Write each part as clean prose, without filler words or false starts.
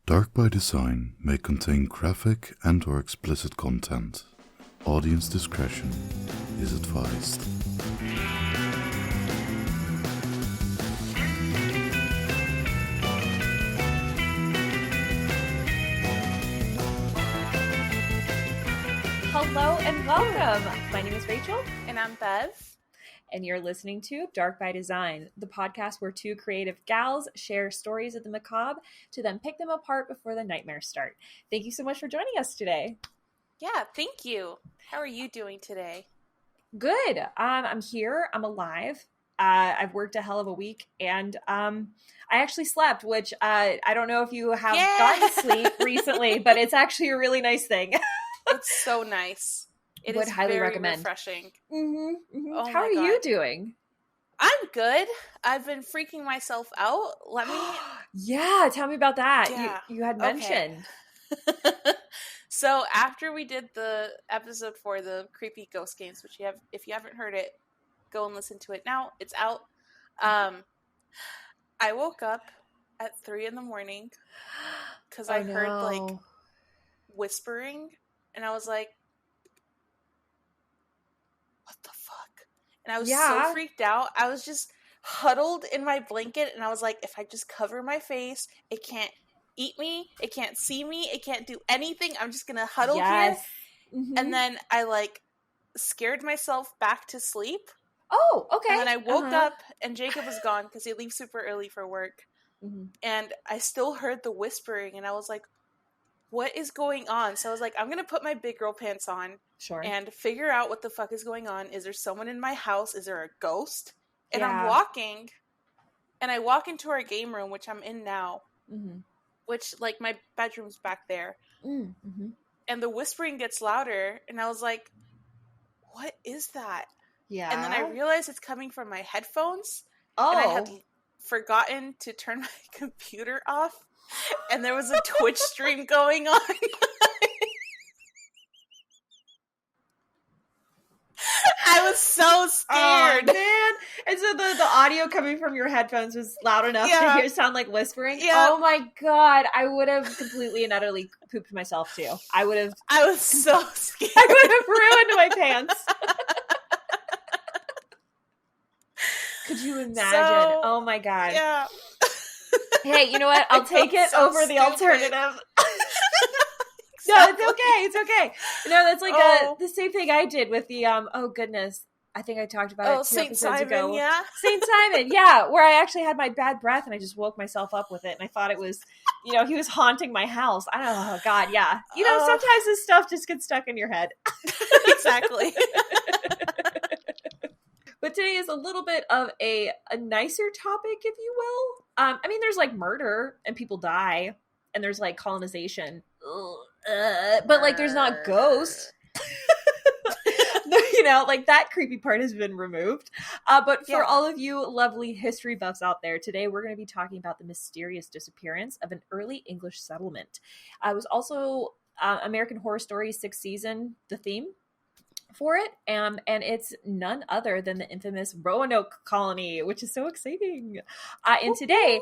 Dark by Design may contain graphic and/or explicit content. Audience discretion is advised. Hello and welcome. My name is Rachel. And I'm Bev. And you're listening to Dark by Design, the podcast where two creative gals share stories of the macabre to then pick them apart before the nightmares start. Thank you so much for joining us today. Yeah, thank you. How are you doing today? Good. I'm here. I'm alive. I've worked a hell of a week, and I actually slept, which I don't know if you have gotten sleep recently, but it's actually a really nice thing. It's so nice. It would is highly very recommend. Refreshing. Mm-hmm, mm-hmm. Oh How are you doing? I'm good. I've been freaking myself out. Yeah, tell me about that. Yeah. You had mentioned. Okay. So after we did the episode for the creepy ghost games, which if you haven't heard it, go and listen to it now. It's out. I woke up at 3 a.m. because I heard whispering, and I was like, what the fuck? And I was so freaked out. I was just huddled in my blanket, and I was like, if I just cover my face, it can't eat me, it can't see me, it can't do anything. I'm just gonna huddle here. Mm-hmm. And then I scared myself back to sleep. Oh, okay. And then I woke up, and Jacob was gone because he leaves super early for work. Mm-hmm. And I still heard the whispering, and I was like, what is going on? So I was like, I'm gonna put my big girl pants on. Sure. And figure out what the fuck is going on. Is there someone in my house? Is there a ghost? And I'm walking, and I walk into our game room, which I'm in now, which, my bedroom's back there. Mm-hmm. And the whispering gets louder, and I was like, what is that? Yeah. And then I realized it's coming from my headphones. Oh. And I had forgotten to turn my computer off, and there was a Twitch stream going on. I was so scared. Oh, man. And so the audio coming from your headphones was loud enough to hear sound like whispering? Yeah. Oh my god. I would have completely and utterly pooped myself too. I was so scared. I would have ruined my pants. Could you imagine? Oh my god. Yeah. Hey, you know what? I'll take it over the alternative. No, it's okay. It's okay. No, that's the same thing I did with the oh goodness. I think I talked about it 2 Saint episodes Simon, ago. Yeah. Saint Simon, yeah, where I actually had my bad breath and I just woke myself up with it, and I thought it was, he was haunting my house. I don't know. Oh god, yeah. Sometimes this stuff just gets stuck in your head. Exactly. But today is a little bit of a nicer topic, if you will. There's murder and people die, and there's colonization. But there's not ghosts. That creepy part has been removed. But for all of you lovely history buffs out there, today we're going to be talking about the mysterious disappearance of an early English settlement. It was also American Horror Story 6th season, the theme for it, and it's none other than the infamous Roanoke colony, which is so exciting. And today,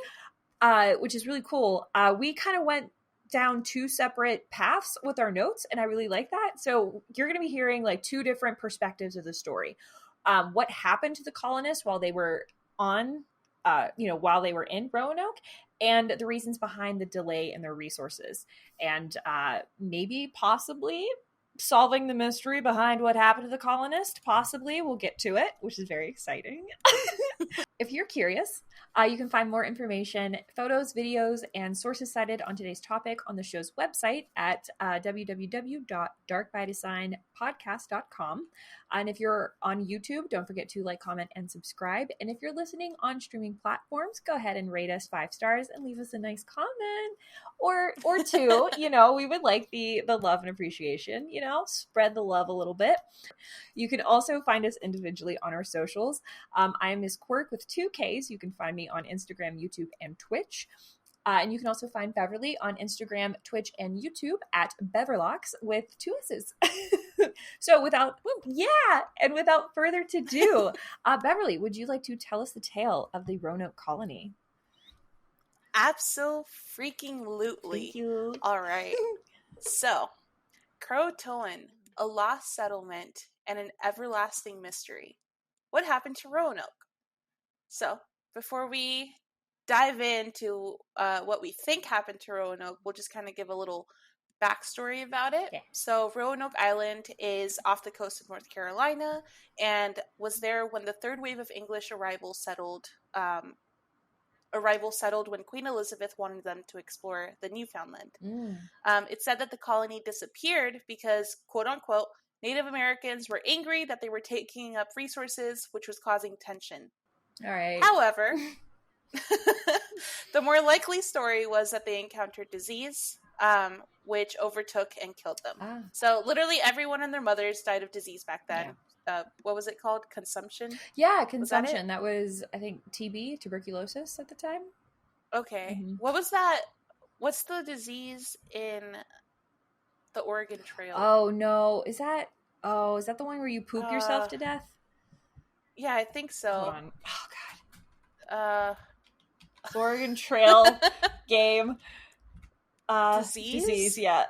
which is really cool, we kind of went down 2 separate paths with our notes, and I really like that. So you're going to be hearing two different perspectives of the story. What happened to the colonists while they were while they were in Roanoke, and the reasons behind the delay in their resources, and maybe possibly solving the mystery behind what happened to the colonists. Possibly we'll get to it, which is very exciting. If you're curious, you can find more information, photos, videos, and sources cited on today's topic on the show's website at www.darkbydesignpodcast.com. And if you're on YouTube, don't forget to comment, and subscribe. And if you're listening on streaming platforms, go ahead and rate us 5 stars and leave us a nice comment or 2. We would like the love and appreciation, spread the love a little bit. You can also find us individually on our socials. I am Ms. Quirk with 2 Ks. You can find me on Instagram, YouTube, and Twitch. And you can also find Beverly on Instagram, Twitch, and YouTube at Beverlocks with 2 S's. So without further ado, Beverly, would you like to tell us the tale of the Roanoke colony? Abso-freaking-lutely. Thank you. All right. So, Croatoan, a lost settlement and an everlasting mystery. What happened to Roanoke? So, before we dive into what we think happened to Roanoke, we'll just kind of give a little backstory about it. Yeah. So, Roanoke Island is off the coast of North Carolina and was there when the third wave of English arrival settled when Queen Elizabeth wanted them to explore the Newfoundland. It's said that the colony disappeared because, quote unquote, Native Americans were angry that they were taking up resources, which was causing tension. All right. However, the more likely story was that they encountered disease, which overtook and killed them. So literally everyone and their mothers died of disease back then. Yeah. What was it called? Consumption? Yeah, consumption. That was, I think, TB, tuberculosis at the time. Okay. Mm-hmm. What was that? What's the disease in the Oregon Trail? Oh, no. Is that the one where you poop yourself to death? Yeah, I think so. Hold on. Oh, God. Oregon Trail game. Disease, yeah.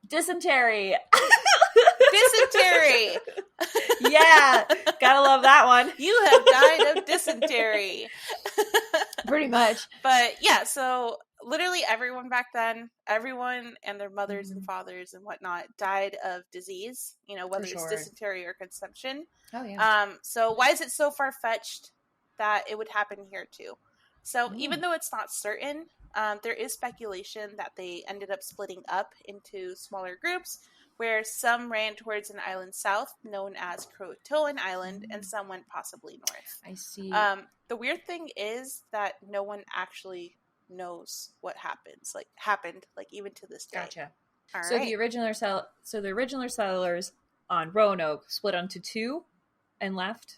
Dysentery. Dysentery. Yeah, gotta love that one. You have died of dysentery. Pretty much. But yeah, so literally everyone back then, everyone and their mothers and fathers and whatnot died of disease, whether it's dysentery or consumption. Oh, yeah. So why is it so far-fetched that it would happen here too? So even though it's not certain, there is speculation that they ended up splitting up into smaller groups where some ran towards an island south known as Croatoan Island and some went possibly north. I see. The weird thing is that no one actually knows what happened even to this day. Gotcha. All so right. the original settlers on Roanoke split onto two and left?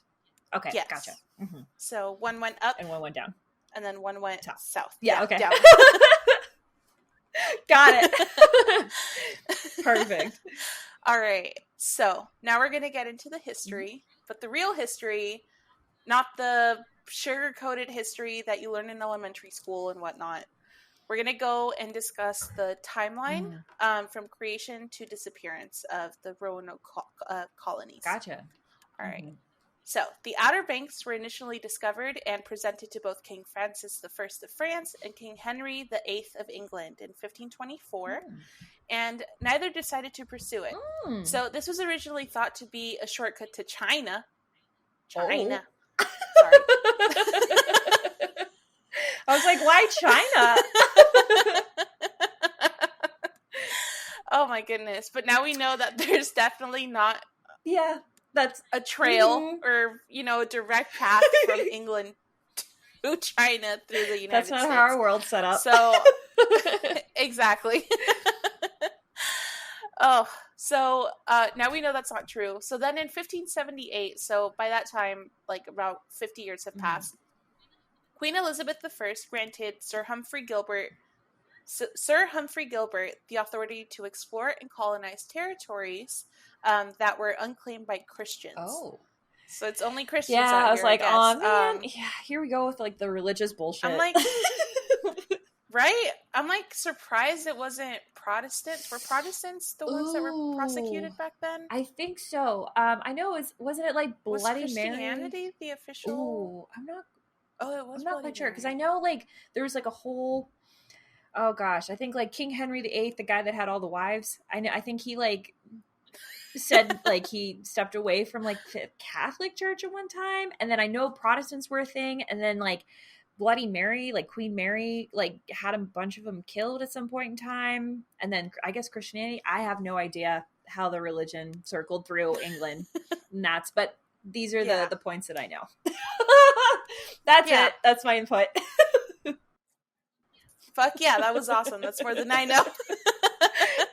Okay, yes. Gotcha. Mm-hmm. So one went up. And one went down. And then one went south. Yeah, okay. Down. Got it. Perfect. All right. So now we're going to get into the history, but the real history, not the sugar-coated history that you learn in elementary school and whatnot. We're going to go and discuss the timeline from creation to disappearance of the Roanoke colonies. Gotcha. All right. Mm-hmm. So, the Outer Banks were initially discovered and presented to both King Francis I of France and King Henry VIII of England in 1524, and neither decided to pursue it. So, this was originally thought to be a shortcut to China. China. Oh. Sorry. I was like, why China? Oh my goodness. But now we know that there's definitely not... Yeah. That's a trail or, a direct path from England to China through the United States. That's not how our world's set up. So, exactly. So now we know that's not true. So then in 1578, so by that time, about 50 years have passed, Queen Elizabeth I granted Sir Humphrey Gilbert the authority to explore and colonize territories that were unclaimed by Christians. Oh. So it's only Christians out here, I was like, oh man, here we go with the religious bullshit. I'm like, right? I'm surprised it wasn't Protestants. Were Protestants the ones that were prosecuted back then? I think so. I know wasn't it Bloody was Christianity Mary? The official? Ooh, I'm not. Oh, it was. I'm not quite sure because I know there was a whole. Oh gosh, I think King Henry VIII, the guy that had all the wives. I think he said he stepped away from the Catholic Church at one time, and then I know Protestants were a thing, and then Bloody Mary, Queen Mary, had a bunch of them killed at some point in time, and then I guess Christianity. I have no idea how the religion circled through England, but these are the points that I know. That's it. That's my input. Fuck yeah, that was awesome. That's more than I know.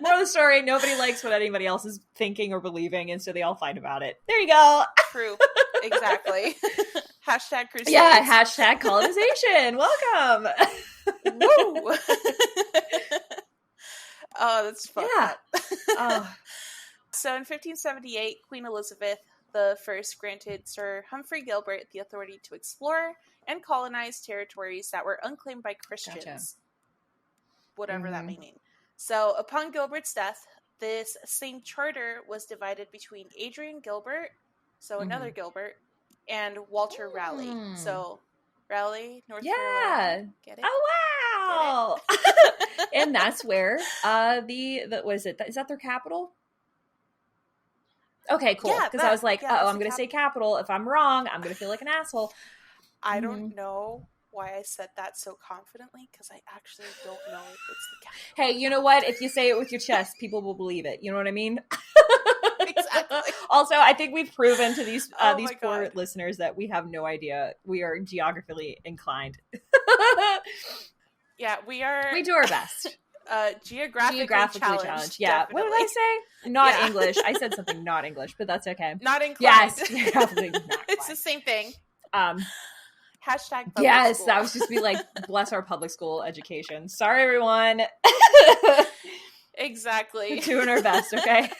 More of the story, nobody likes what anybody else is thinking or believing, and so they all fight about it. There you go. True. Exactly. Hashtag crusades. Yeah, hashtag colonization. Welcome. Woo! Oh, that's fun. Yeah. So in 1578, Queen Elizabeth I granted Sir Humphrey Gilbert the authority to explore and colonize territories that were unclaimed by Christians. Gotcha. Whatever that may mean. So, upon Gilbert's death, this same charter was divided between Adrian Gilbert, so another Gilbert, and Walter Raleigh. So, Raleigh, North Carolina. Get it? Oh, wow! It? And that's where is that their capital? Okay, cool. Because I was like, I'm going to say capital. If I'm wrong, I'm going to feel like an asshole. I don't know why I said that so confidently, because I actually don't know if it's the capital. Hey, you know what? If you say it with your chest, people will believe it. You know what I mean? Exactly. Also, I think we've proven to these poor listeners that we have no idea. We are geographically inclined. Yeah, we are. We do our best. Geographically challenged. Yeah. Definitely. What did I say? Not English. I said something not English, but that's okay. Not inclined. Yes. Geographically not inclined. It's the same thing. Hashtag public yes, school. That was just be like, bless our public school education. Sorry, everyone. Exactly. We're doing our best, okay?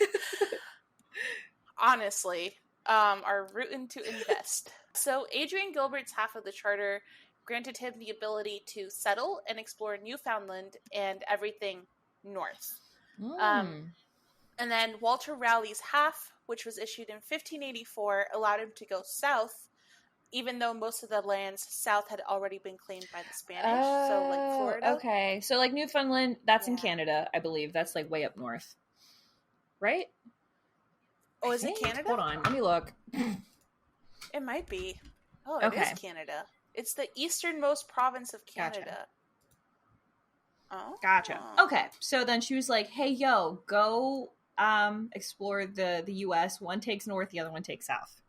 Honestly, are rooting to invest. So Adrian Gilbert's half of the charter granted him the ability to settle and explore Newfoundland and everything north. And then Walter Raleigh's half, which was issued in 1584, allowed him to go south, even though most of the lands south had already been claimed by the Spanish. So, like, Florida. Okay. So, like, Newfoundland, that's in Canada, I believe. That's, like, way up north. Right? Oh, is it Canada? Hold on. Let me look. It might be. Oh, it is Canada. It's the easternmost province of Canada. Gotcha. Oh. Gotcha. Okay. So then she was like, hey, yo, go explore the U.S. One takes north, the other one takes south.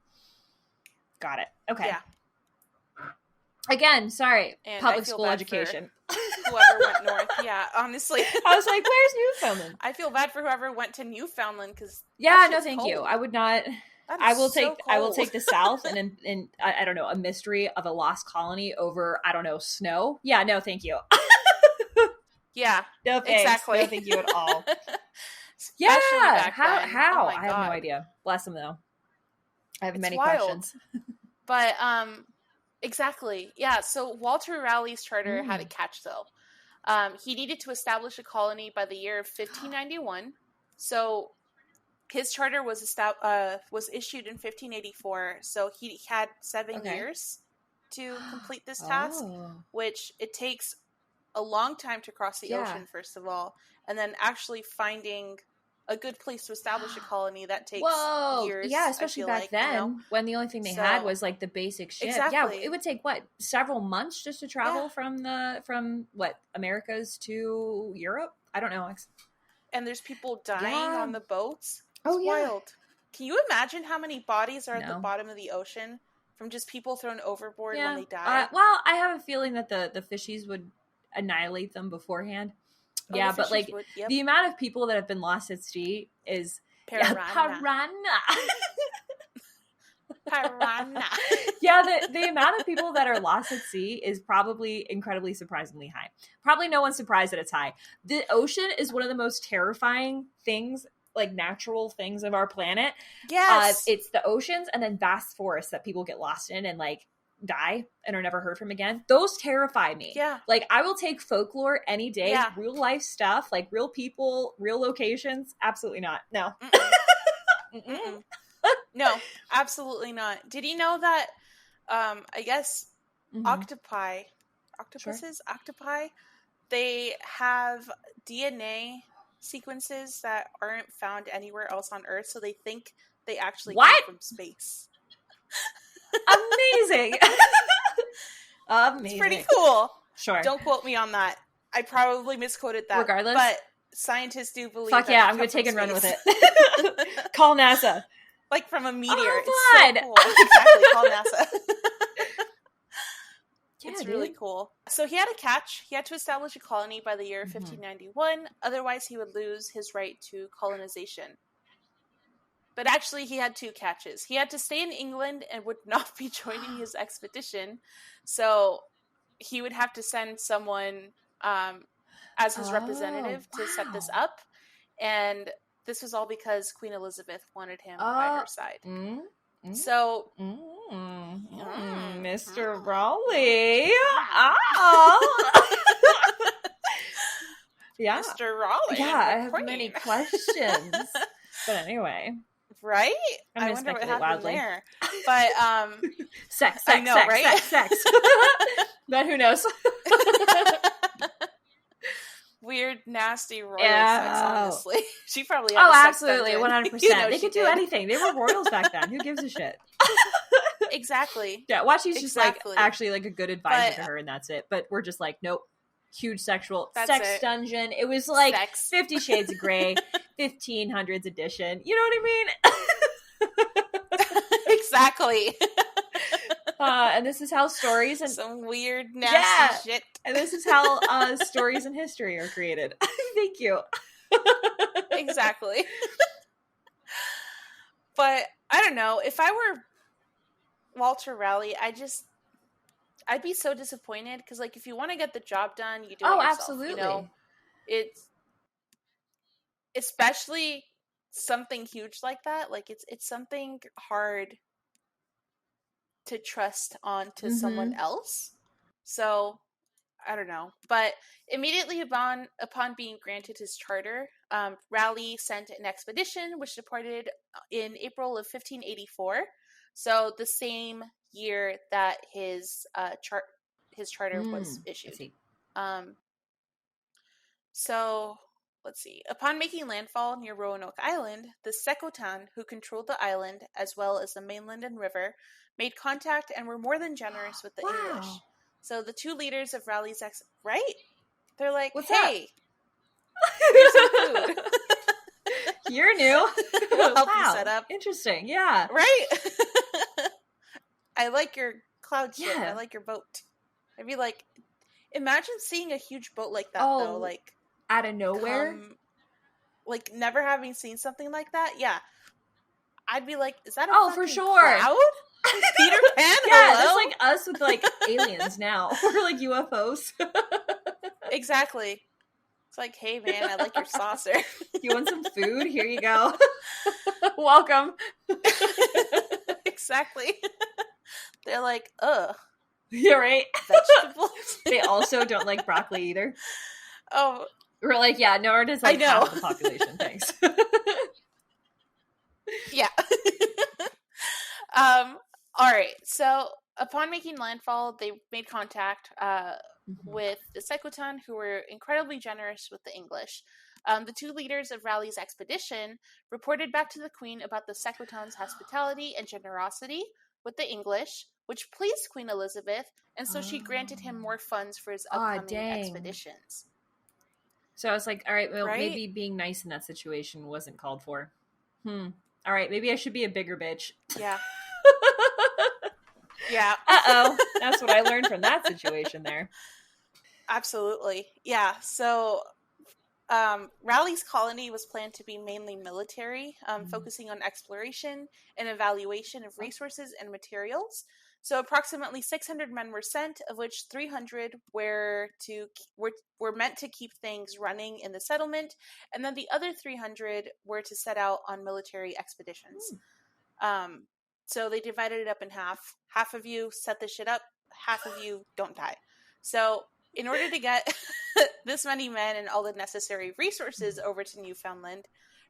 Got it. Okay. Yeah. Again, sorry. And public school education. Whoever went north. Yeah, honestly. I was like, where's Newfoundland? I feel bad for whoever went to Newfoundland because no, thank you. I would not. I will take the South and I don't know, a mystery of a lost colony over, I don't know, snow. Yeah, no, thank you. Yeah, no thanks. Exactly. No, thank you at all. Yeah, how? Oh I have no idea. Bless them though. I have many wild. questions. But exactly, yeah. So Walter Raleigh's charter had a catch though. He needed to establish a colony by the year of 1591. So his charter was issued in 1584, so he had 7 years to complete this task, which it takes a long time to cross the ocean, first of all, and then actually finding a good place to establish a colony that takes years. Yeah, especially back then, when the only thing they had was like the basic ship. Exactly. Yeah, it would take several months just to travel from Americas to Europe. I don't know. And there's people dying on the boats. It's wild. Can you imagine how many bodies are at the bottom of the ocean from just people thrown overboard when they die? Well, I have a feeling that the fishies would annihilate them beforehand. Yeah, but like the amount of people that have been lost at sea is piranha. Piranha. Yeah, the amount of people that are lost at sea is probably incredibly surprisingly high. Probably no one's surprised that it's high. The ocean is one of the most terrifying things, like natural things of our planet. Yes. It's the oceans and then vast forests that people get lost in and like die and are never heard from again. Those terrify me. Yeah. Like I will take folklore any day. Yeah. Real life stuff, like real people, real locations. Absolutely not. No. Mm-mm. No, absolutely not. Did you know that I guess octopuses, they have DNA sequences that aren't found anywhere else on Earth, so they think they actually come from space. Amazing. Amazing. It's pretty cool. Sure. Don't quote me on that. I probably misquoted that. Regardless. But scientists do believe Fuck that yeah, I'm going to take and run with it. Call NASA. Like from a meteor. Oh, it's so cool. Exactly. Call NASA. It's really cool. So he had a catch. He had to establish a colony by the year 1591. Otherwise, he would lose his right to colonization. But actually, he had 2 catches. He had to stay in England and would not be joining his expedition. So he would have to send someone as his representative to set this up. And this was all because Queen Elizabeth wanted him by her side. So, Mr. Raleigh. Oh. Yeah. Mr. Raleigh. Yeah, I have many questions. But anyway. Right? I wonder what happened wildly. there. But, sex, I know, sex, right? sex. But who knows? Weird, nasty royal sex, honestly. She probably had a sex absolutely, dungeon. 100%. They could do anything. They were royals back then. Who gives a shit? Exactly. Yeah, Wachi's just like actually like a good advisor to her, and that's it. But we're just like, nope. Huge sexual sex dungeon. It was like 50 Shades of Grey, 1500s edition. You know what I mean? Exactly. And this is how stories and some weird, nasty shit. And this is how stories and history are created. Thank you. Exactly. But I don't know. If I were Walter Raleigh, I'd be so disappointed because, like, if you want to get the job done, you do it yourself. Absolutely. You know? It's especially something huge like that. Like, it's something hard to trust onto someone else. So, I don't know. But immediately upon being granted his charter, Raleigh sent an expedition which departed in April of 1584. So the same year that his charter was issued. So let's see. Upon making landfall near Roanoke Island, the Secotan, who controlled the island as well as the mainland and river, made contact and were more than generous with the English. So the two leaders of Raleigh's right? They're like, what's hey, here's some food. You're new. We'll help you set up. Interesting. Yeah. Right? I like your cloud ship. I like your boat. I'd be like, imagine seeing a huge boat like that, though. Like, out of nowhere? Like, never having seen something like that? Yeah. I'd be like, is that a fucking for sure. cloud? Peter Pan? Yeah, that's like us with, like, aliens now. We're like UFOs. Exactly. It's like, hey, man, I like your saucer. You want some food? Here you go. Welcome. Exactly. They're like, ugh. You're right. Vegetables. They also don't like broccoli either. Oh. We're like, yeah, nor does like half the population. Thanks. Yeah. All right. So upon making landfall, they made contact with the Secotan, who were incredibly generous with the English. The two leaders of Raleigh's expedition reported back to the Queen about the Secotan's hospitality and generosity with the English, which pleased Queen Elizabeth, and so she granted him more funds for his upcoming expeditions. So I was like, all right, well, maybe being nice in that situation wasn't called for. All right, maybe I should be a bigger bitch. Yeah. Yeah. Uh-oh. That's what I learned from that situation there. Absolutely. Yeah. So Raleigh's colony was planned to be mainly military, focusing on exploration and evaluation of resources and materials. So approximately 600 men were sent, of which 300 were meant to keep things running in the settlement, and then the other 300 were to set out on military expeditions. So they divided it up in half. Half of you set this shit up, half of you don't die. So in order to get this many men and all the necessary resources over to Newfoundland,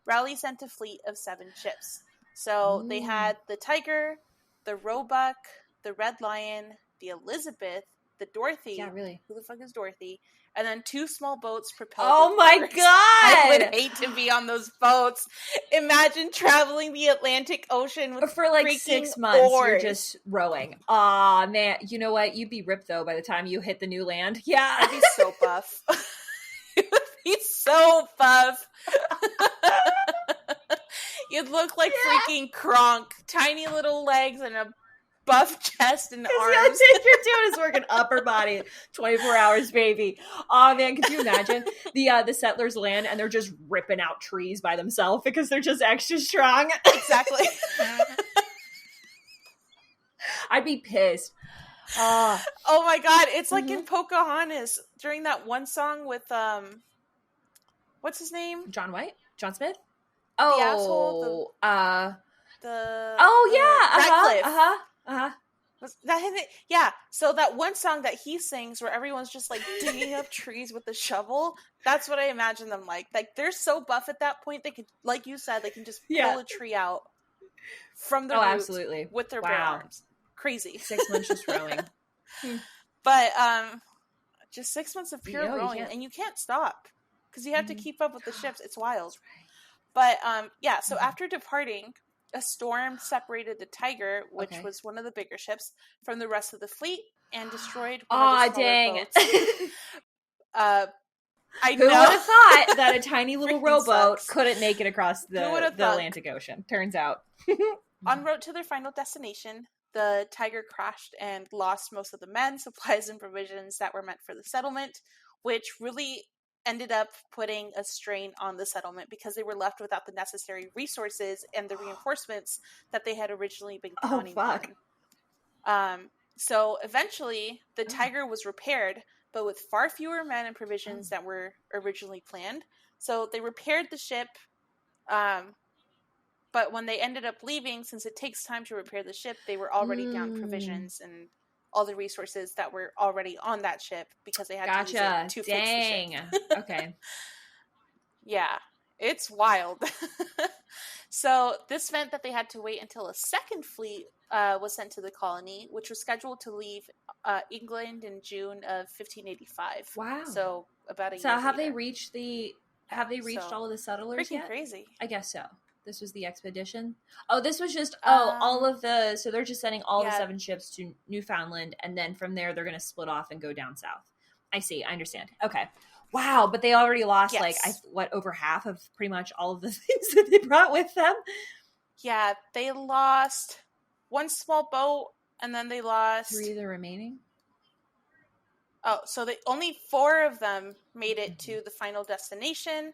Raleigh sent a fleet of 7 ships. So they had the Tiger, the Roebuck, the Red Lion, the Elizabeth, the Dorothy. Yeah, really. Who the fuck is Dorothy? And then 2 small boats propelled. Oh my god! I would hate to be on those boats. Imagine traveling the Atlantic Ocean with for like 6 months. Oars. You're just rowing. Aw, man. You know what? You'd be ripped though by the time you hit the new land. Yeah, I'd be so buff. You would be so buff. You'd look like freaking Kronk. Tiny little legs and a buff chest and arms. The only thing you're doing is working upper body 24 hours, baby. Oh man, could you imagine the settlers land and they're just ripping out trees by themselves because they're just extra strong? Exactly. I'd be pissed. Oh my god, it's like in Pocahontas during that one song with what's his name? John Smith? The asshole. Radcliffe. Was that his? Yeah. So that one song that he sings where everyone's just like digging up trees with a shovel, that's what I imagine them like. Like they're so buff at that point, they could, like you said, they can just pull a tree out from the roots with their bare arms. Crazy. 6 months just rowing. But just 6 months of pure rowing, and you can't stop because you have to keep up with the ships. It's wild. But so after departing, a storm separated the Tiger, which was one of the bigger ships, from the rest of the fleet and destroyed one of the smaller boats. Who would have thought that a tiny little rowboat couldn't make it across the Atlantic Ocean? Turns out. En route to their final destination, the Tiger crashed and lost most of the men, supplies, and provisions that were meant for the settlement, which really ended up putting a strain on the settlement because they were left without the necessary resources and the reinforcements that they had originally been counting on. So eventually, the Tiger was repaired, but with far fewer men and provisions that were originally planned. So they repaired the ship, but when they ended up leaving, since it takes time to repair the ship, they were already down provisions and all the resources that were already on that ship because they had to use it to fix the ship. Okay. Yeah, it's wild. So this meant that they had to wait until a second fleet was sent to the colony, which was scheduled to leave England in June of 1585. Wow. So about a year So have later. they reached all of the settlers yet? Crazy. I guess so. This was the expedition. Oh, this was just all of the. So they're just sending all the 7 ships to Newfoundland, and then from there they're going to split off and go down south. I see. I understand. Okay. Wow, but they already lost over half of pretty much all of the things that they brought with them. Yeah, they lost one small boat, and then they lost 3 of the remaining. Oh, so only 4 of them made it to the final destination,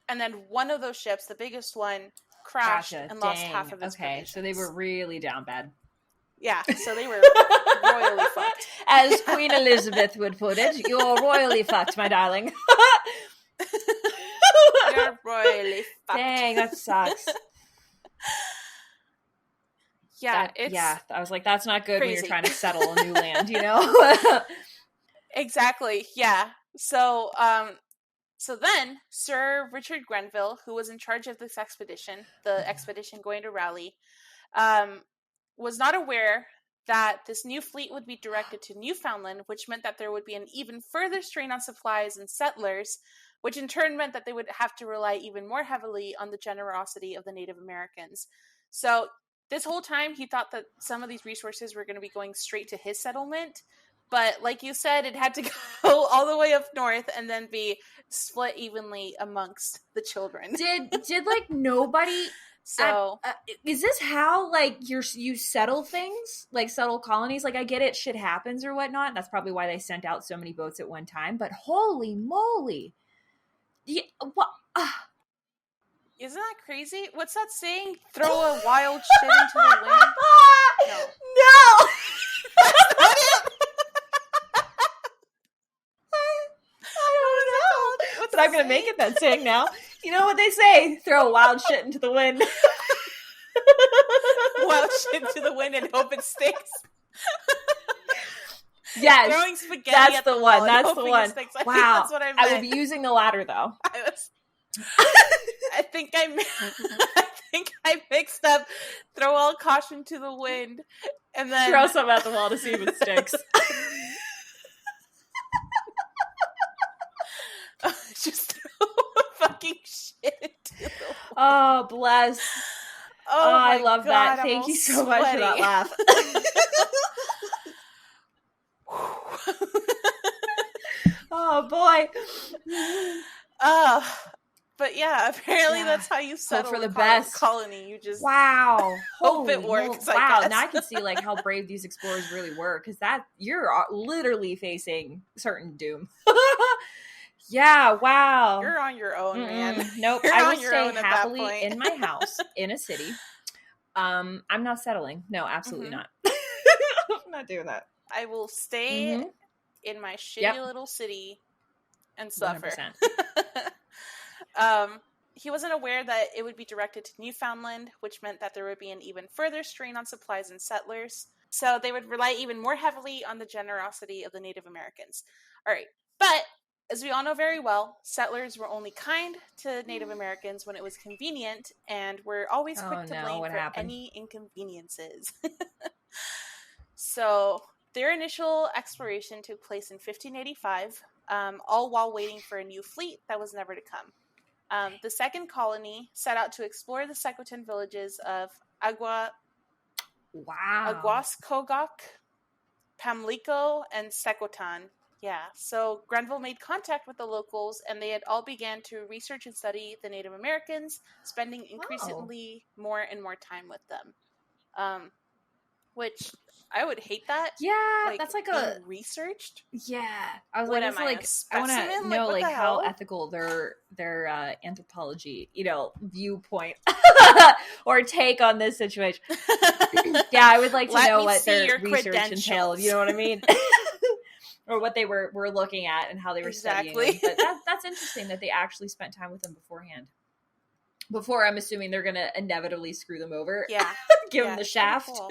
and then one of those ships, the biggest one, crashed and lost half of its provisions. So they were really down bad. Yeah, so they were royally fucked. As Queen Elizabeth would put it, you're royally fucked, my darling. You're royally fucked. Dang, that sucks. Yeah, I was like, that's not good crazy when you're trying to settle a new land, you know? Exactly, yeah. So then Sir Richard Grenville, who was in charge of this expedition, the expedition going to Raleigh, was not aware that this new fleet would be directed to Newfoundland, which meant that there would be an even further strain on supplies and settlers, which in turn meant that they would have to rely even more heavily on the generosity of the Native Americans. So this whole time, he thought that some of these resources were going to be going straight to his settlement. But like you said, it had to go all the way up north and then be split evenly amongst the children. Did like nobody... So is this how like you settle things, like settle colonies? Like I get it, shit happens or whatnot. That's probably why they sent out so many boats at one time. But holy moly, what? Isn't that crazy? What's that saying? Throw a wild shit into the wind? No. That's not it. I don't know. But I'm gonna make it that saying now. You know what they say? Throw wild shit into the wind. Wild shit into the wind and hope it sticks. Yes. Throwing spaghetti that's at the the one. wall That's the one. I think wow. That's what I meant. I will be using the latter though. I think I mixed up throw all caution to the wind and then throw some at the wall to see if it sticks. Just throw fucking shit into the wind. Oh, bless. Oh, I love God, that. Thank you so much for that laugh. Oh, boy. But yeah, apparently that's how you settle for the best colony. You just hope it works. Wow, now I can see like how brave these explorers really were, because that you're literally facing certain doom. Yeah, wow. You're on your own, man. Nope, I will stay happily in my house in a city. I'm not settling. No, absolutely not. I'm not doing that. I will stay in my shitty little city and suffer. he wasn't aware that it would be directed to Newfoundland, which meant that there would be an even further strain on supplies and settlers. So they would rely even more heavily on the generosity of the Native Americans. All right. But as we all know very well, settlers were only kind to Native Americans when it was convenient and were always quick to blame for any inconveniences. So their initial exploration took place in 1585, all while waiting for a new fleet that was never to come. The second colony set out to explore the Secotan villages of Aguascogok, Pamlico, and Secotan. Yeah, so Grenville made contact with the locals, and they had all began to research and study the Native Americans, spending increasingly more and more time with them. Which I would hate that. Yeah, that's like a researched. Yeah, I was like, I want to know like how ethical their anthropology, viewpoint or take on this situation. Yeah, I would like to know what their research entailed. You know what I mean? Or what they were looking at and how they were studying them. But that's interesting that they actually spent time with them beforehand. Before, I'm assuming they're going to inevitably screw them over. Yeah. Give them the shaft. Cool.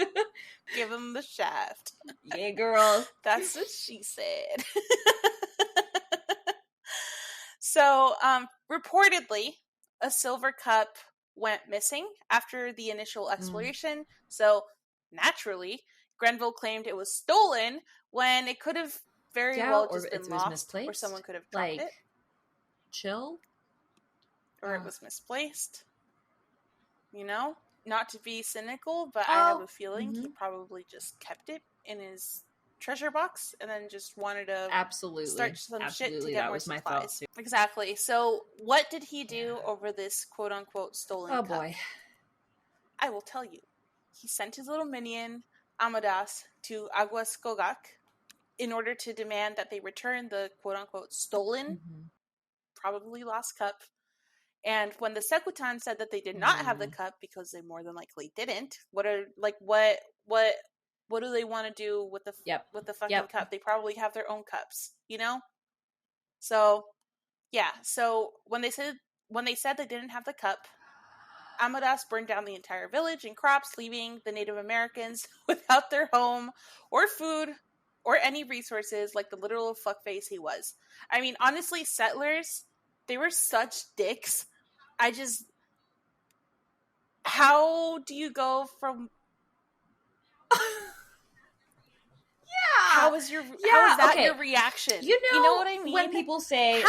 Give them the shaft. Yeah, girl. That's what she said. So, reportedly, a silver cup went missing after the initial exploration. So, naturally, Grenville claimed it was stolen when it could have very well just been lost, misplaced, or someone could have dropped it. Chill? Or it was misplaced. Not to be cynical, but I have a feeling he probably just kept it in his treasure box and then just wanted to start some shit to get more supplies. My thought too. Exactly. So what did he do over this quote-unquote stolen cup? Boy. I will tell you. He sent his little minion, Amadas, to Aguascogok in order to demand that they return the quote-unquote stolen, probably lost cup. And when the Secotan said that they did not have the cup because they more than likely didn't, what do they want to do with the fucking cup? They probably have their own cups, So, yeah. So when they said they didn't have the cup, Amadas burned down the entire village and crops, leaving the Native Americans without their home or food or any resources, like the literal fuckface he was. I mean, honestly, settlers, they were such dicks. How do you go from... How is that your reaction? You know what I mean? When people say,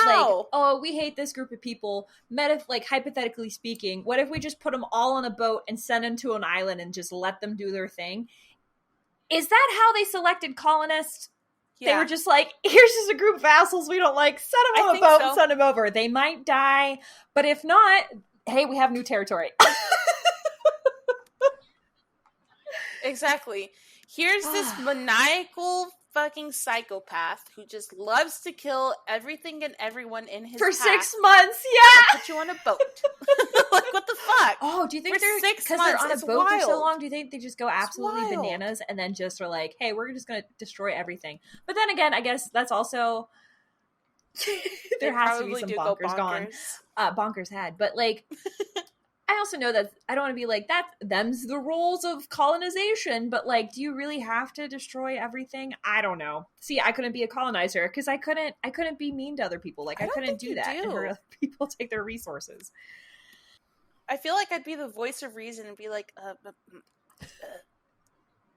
we hate this group of people, hypothetically speaking, what if we just put them all on a boat and send them to an island and just let them do their thing? Is that how they selected colonists? Yeah. They were just like, here's just a group of assholes we don't like. Send them on a boat and send them over. They might die, but if not, hey, we have new territory. Exactly. Here's this maniacal fucking psychopath who just loves to kill everything and everyone in his path. 6 months, yeah! Put you on a boat. Like, what the fuck? Oh, do you think because they're on a boat for so long, do you think they just go absolutely bananas and then just are like, hey, we're just going to destroy everything? But then again, I guess that's also... there has to be some bonkers gone. Bonkers had. But, I also know that I don't want to be like, them's the rules of colonization, but do you really have to destroy everything? I don't know. See, I couldn't be a colonizer because I couldn't be mean to other people. I couldn't do that and hurt other people take their resources. I feel like I'd be the voice of reason and be like,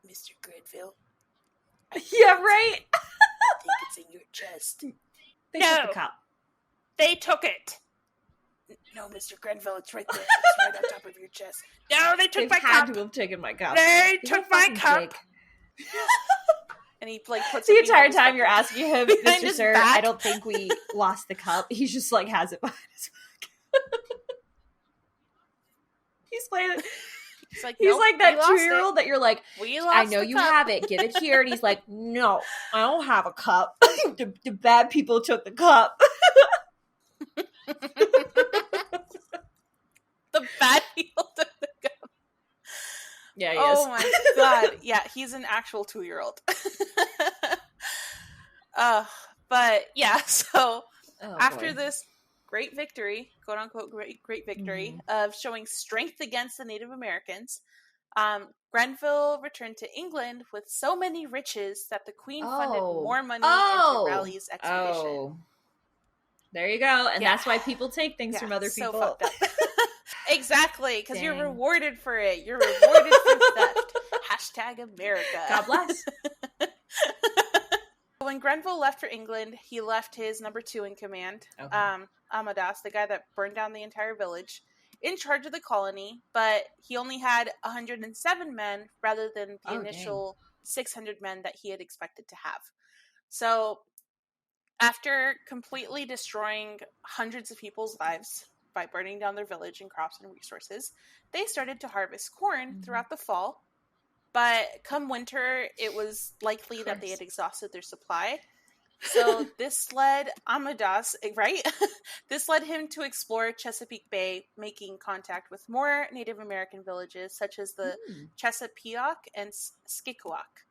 Mr. Grenville. Yeah, right? I think it's in your chest. They took the cup. They took it. No, Mr. Grenville, it's right there. It's right on top of your chest. No, they took my cup. They had to have taken my cup. They took my cup. And he puts the entire time you're asking him, Mr. Sir, back. I don't think we lost the cup. He's just has it behind his back. He's playing. He's like that 2-year-old that you're like, I know you have it. Give it here. And he's like, no, I don't have a cup. The bad people took the cup. The bad people took the cup. Yeah, he is. Oh my god. Yeah, he's an actual 2-year-old. But yeah, so after this great victory, quote unquote great victory, of showing strength against the Native Americans, Grenville returned to England with so many riches that the Queen funded more money into Raleigh's expedition. There you go. And that's why people take things from other people. Fucked up. Exactly, because you're rewarded for it. You're rewarded for theft. Hashtag America. God bless. When Grenville left for England, he left his number 2 in command, Amadas, the guy that burned down the entire village, in charge of the colony, but he only had 107 men rather than the initial 600 men that he had expected to have. So, after completely destroying hundreds of people's lives by burning down their village and crops and resources, they started to harvest corn throughout the fall. But come winter, it was likely that they had exhausted their supply. So this led Amadas, right? This led him to explore Chesapeake Bay, making contact with more Native American villages, such as the Chesapeake and Skikuak,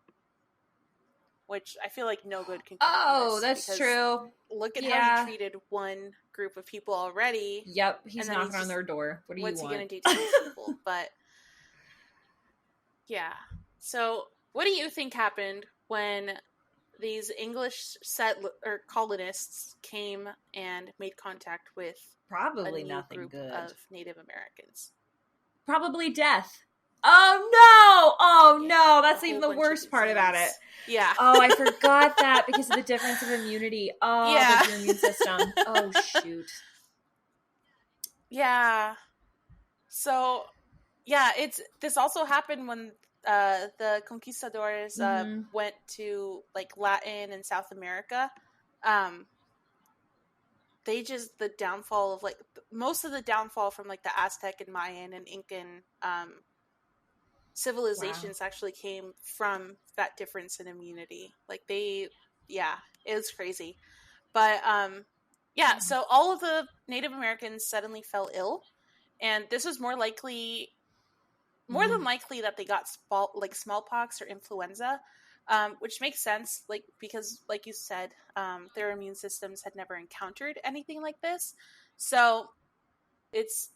which I feel like no good can come from this, that's true. Look at how he treated one group of people already. Yep, he's knocking on their door. What do you want? What's he going to do to these people? But yeah. So, what do you think happened when these English colonists came and made contact with probably a new nothing group good of Native Americans? Probably death. Oh no! That's even the worst part about it. Yeah. Oh, I forgot that because of the difference of immunity. Oh, yeah. The immune system. Oh shoot. Yeah. So, yeah, this also happened when the conquistadors went to like Latin and South America. The downfall of like most of the downfall from like the Aztec and Mayan and Incan civilizations actually came from that difference in immunity. Like it was crazy. But so all of the Native Americans suddenly fell ill, and this was more than likely that they got smallpox or influenza, which makes sense, like because, like you said, their immune systems had never encountered anything like this. So it's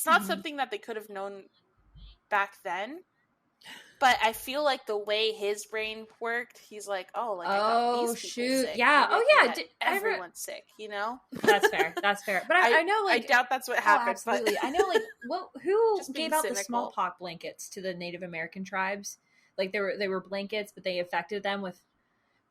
not something that they could have known back then. But I feel like the way his brain worked, he's like, I got these people sick. Yeah. Everyone's sick, you know? That's fair. But I know, like... I doubt that's what happened. Absolutely. But... I know, like, who gave out cynical. the smallpox blankets to the Native American tribes? Like, they were blankets, but they affected them with...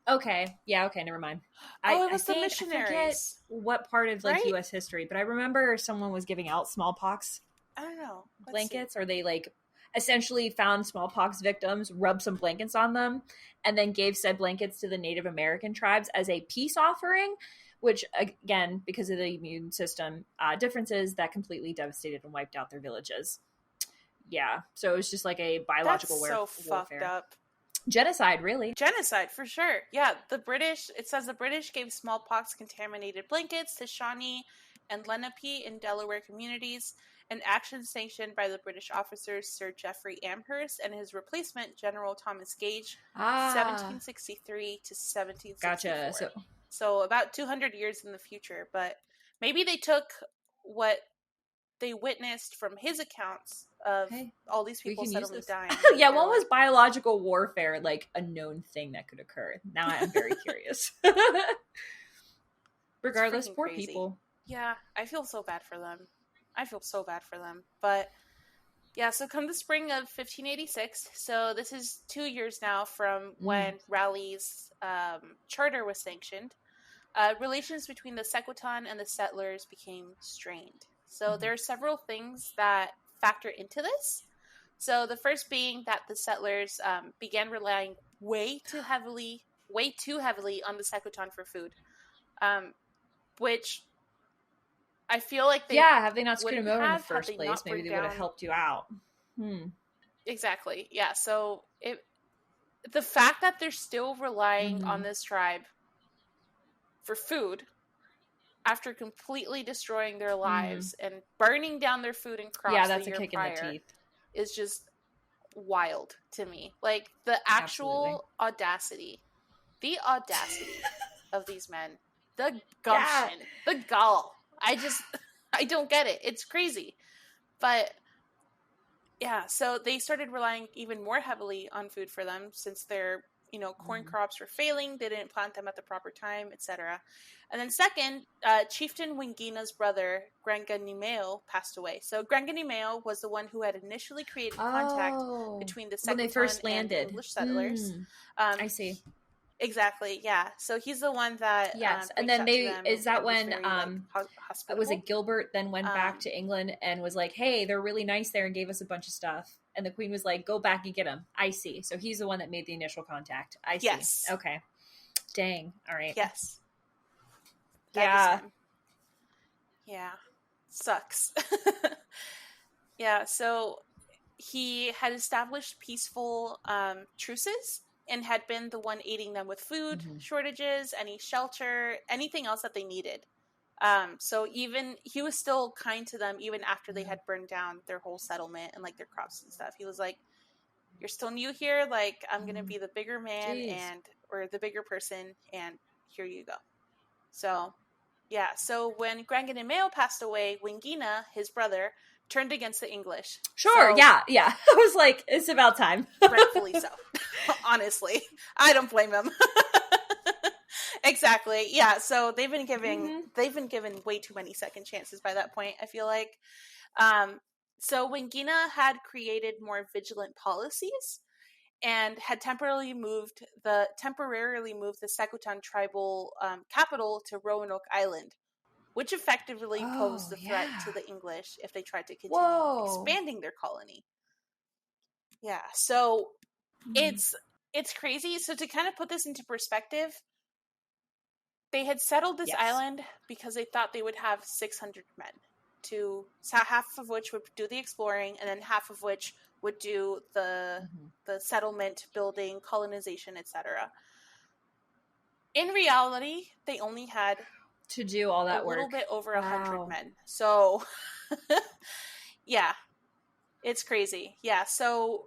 Okay. Yeah, okay, never mind. It was the missionaries. I forget what part of, like, U.S. history, but I remember someone was giving out smallpox... I don't know. Blankets, or they, like... essentially found smallpox victims, rubbed some blankets on them, and then gave said blankets to the Native American tribes as a peace offering, which, again, because of the immune system differences, that completely devastated and wiped out their villages. Yeah, so it was just like a biological warfare. That's so fucked up. Genocide, really. Genocide, for sure. Yeah, it says the British gave smallpox-contaminated blankets to Shawnee and Lenape in Delaware communities, an action sanctioned by the British officers Sir Geoffrey Amherst and his replacement, General Thomas Gage, 1763 to 1764. Gotcha. So about 200 years in the future, but maybe they took what they witnessed from his accounts of all these people suddenly dying. Yeah, when was biological warfare like a known thing that could occur? Now I'm very curious. Regardless, poor crazy. People. Yeah, I feel so bad for them. But yeah, so come the spring of 1586, so this is 2 years now from when Raleigh's charter was sanctioned, relations between the Sequotan and the settlers became strained. So there are several things that factor into this. So the first being that the settlers began relying way too heavily on the Sequotan for food, which... I feel like have they not screwed him over in the first place, maybe they would have helped you out. Exactly. Yeah. So the fact that they're still relying on this tribe for food after completely destroying their lives and burning down their food and crops that's the a year kick prior in the teeth. Is just wild to me. Like the actual audacity of these men, the gumption, the gall. I don't get it. It's crazy. But yeah, so they started relying even more heavily on food for them since their, corn crops were failing. They didn't plant them at the proper time, etc. And then second, Chieftain Wingina's brother, Granganimeo, passed away. So Granganimeo was the one who had initially created contact between the Secotan and English settlers. I see. Exactly, yeah. So he's the one that and then is that when hospitable. Was it Gilbert then went back to England and was like, hey, they're really nice there and gave us a bunch of stuff, and the Queen was like, go back and get them. I see. So he's the one that made the initial contact. I see. Yes. Okay. Dang. All right. Yes. Yeah. Yeah. Sucks. Yeah, so he had established peaceful truces and had been the one aiding them with food shortages, any shelter, anything else that they needed. So even he was still kind to them even after they had burned down their whole settlement and like their crops and stuff. He was like, you're still new here, like I'm gonna be the bigger man or the bigger person, and here you go. So yeah, so when Granganimeo passed away, Wingina, his brother, turned against the English. Sure, so, yeah. I was like, it's about time. Rightfully so. Honestly, I don't blame him. Exactly. Yeah. So they've been given way too many second chances by that point, I feel like. So Wingina had created more vigilant policies and had temporarily moved the Secotan tribal capital to Roanoke Island, which effectively posed the threat to the English if they tried to continue expanding their colony. Yeah, so it's crazy. So to kind of put this into perspective, they had settled this island because they thought they would have 600 men, half of which would do the exploring, and then half of which would do the settlement building, colonization, etc. In reality, they only had to do all that work. A little bit over 100 men. So, yeah, it's crazy. Yeah, so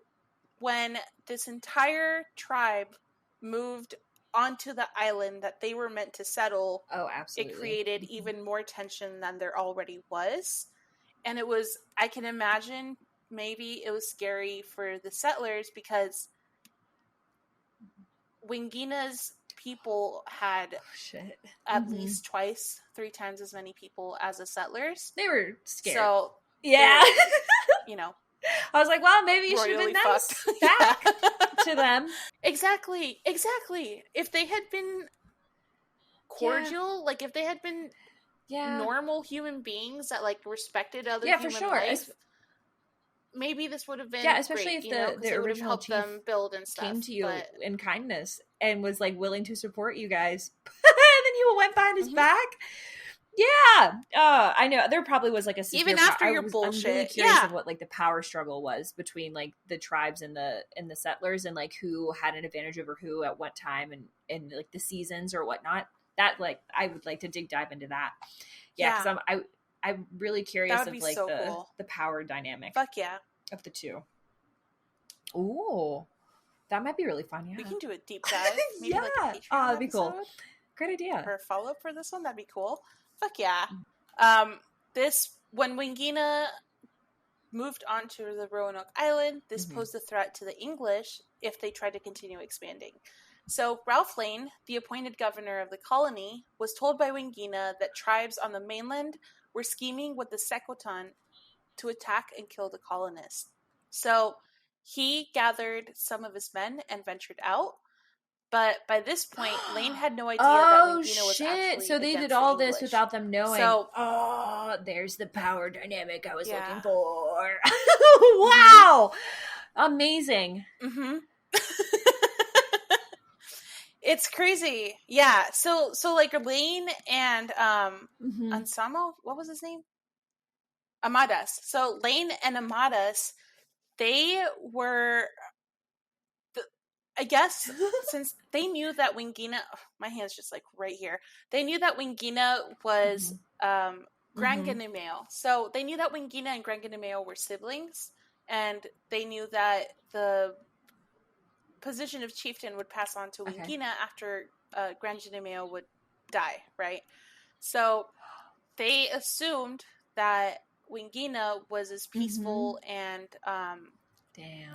when this entire tribe moved onto the island that they were meant to settle, absolutely, it created even more tension than there already was. And it was, I can imagine, maybe it was scary for the settlers because Wingina's people had at least 3 times as many people as the settlers. They were scared. So, yeah. I was like, well, maybe you should have been nice back to them. Exactly. If they had been cordial, like if they had been normal human beings that like respected other human life, maybe this would have been especially great, if the original chief them build and stuff, came to you in kindness and was like willing to support you guys, and then you went behind his back. I know there probably was like a even after your bullshit. I'm really curious of what like the power struggle was between like the tribes and the settlers, and like who had an advantage over who at what time, and like the seasons or whatnot. That like I would like to dive into that. Because I'm really curious of like the power dynamic. Fuck yeah, of the two. Ooh, that might be really fun. Yeah, we can do a deep dive. Maybe like a Patreon that'd be cool. Great idea. Or a follow up for this one. That'd be cool. Fuck yeah. When Wingina moved onto the Roanoke Island, this posed a threat to the English if they tried to continue expanding. So Ralph Lane, the appointed governor of the colony, was told by Wingina that tribes on the mainland were scheming with the Secotan to attack and kill the colonists. So he gathered some of his men and ventured out. But by this point, Lane had no idea that Wingina was actually so they did all this without them knowing. So, there's the power dynamic I was looking for. Wow! Amazing. Mm-hmm. It's crazy. Yeah. So like Lane and Ansamo, what was his name? Amadas. So Lane and Amadas, they were... I guess since they knew that Wingina, my hand's just like right here. They knew that Wingina was Granganimeo. So they knew that Wingina and Granganimeo were siblings, and they knew that the position of chieftain would pass on to Wingina after Granganimeo would die, right? So they assumed that Wingina was as peaceful and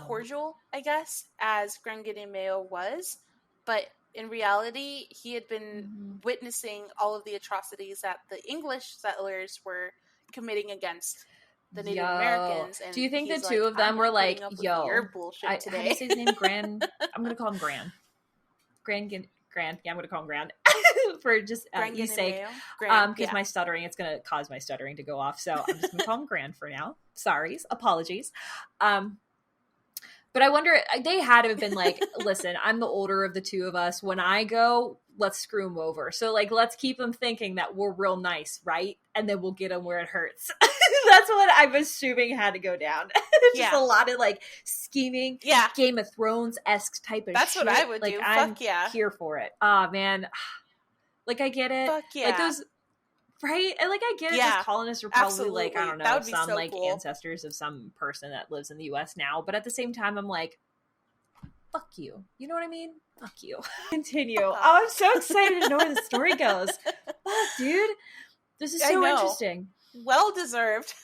cordial, I guess, as Granganimeo was, but in reality, he had been witnessing all of the atrocities that the English settlers were committing against the Native Americans. And do you think the two of them were like, "Yo, your bullshit today"? How do you say his name? Gran. I'm gonna call him Gran. Gran. Yeah, I'm gonna call him Gran for just ease sake. Because my stuttering, it's gonna cause my stuttering to go off. So I'm just gonna call him Gran for now. Sorry, apologies. But I wonder, they had to have been like, listen, I'm the older of the two of us. When I go, let's screw them over. So, like, let's keep them thinking that we're real nice, right? And then we'll get them where it hurts. That's what I'm assuming had to go down. Just a lot of, like, scheming, Game of Thrones-esque type of That's shit. That's what I would do. I'm Fuck here for it. Oh, man. Like, I get it. Fuck yeah. Like, those... Right? And, like, I get it. Those colonists were probably, like, I don't know, some, like, cool. ancestors of some person that lives in the U.S. now. But at the same time, I'm like, fuck you. You know what I mean? Fuck you. Continue. Oh, I'm so excited to know where the story goes. Fuck, dude. This is so interesting. Well deserved.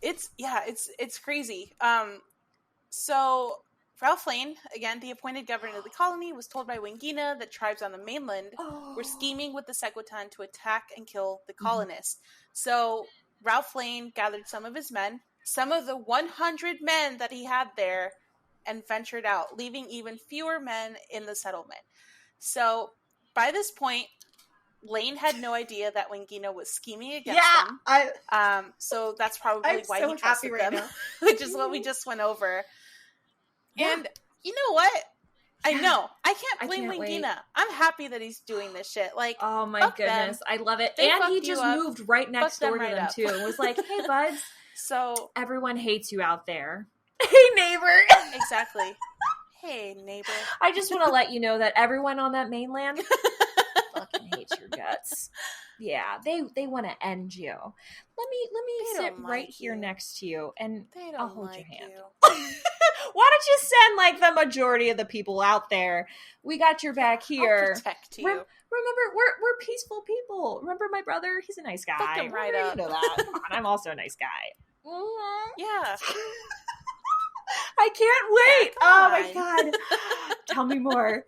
It's crazy. So Ralph Lane, again, the appointed governor of the colony, was told by Wingina that tribes on the mainland were scheming with the Seguatan to attack and kill the colonists. So Ralph Lane gathered some of his men, some of the 100 men that he had there, and ventured out, leaving even fewer men in the settlement. So by this point, Lane had no idea that Wingina was scheming against them. So that's probably why he trusted them, which is what we just went over. Yeah. And you know what? I know. I can't blame Wingina. I'm happy that he's doing this shit. Like, oh my goodness. I love it. And he just moved right next door to them too. And was like, hey buds. So everyone hates you out there. Hey neighbor. Exactly. Hey neighbor. I just want to let you know that everyone on that mainland fucking hates your guts. Yeah, they want to end you. Let me sit right here next to you, and I'll hold your hand. Why don't you send like the majority of the people out there? We got your back here. I'll protect you. Remember, we're peaceful people. Remember my brother? He's a nice guy. Fuck him right up. You know that. Come on, I'm also a nice guy. Yeah. I can't wait. Oh my god. Tell me more.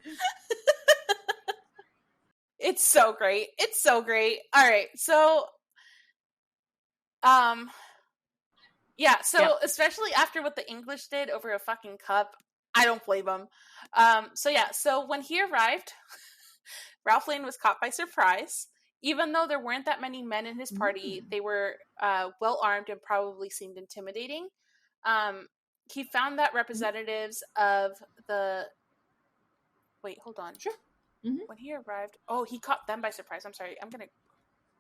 It's so great. It's so great. All right. So, especially after what the English did over a fucking cup, I don't blame them. So when he arrived, Ralph Lane was caught by surprise. Even though there weren't that many men in his party, they were well armed and probably seemed intimidating. He found that representatives of the... Wait, hold on. Sure. When he arrived... Oh, he caught them by surprise. I'm sorry. I'm going to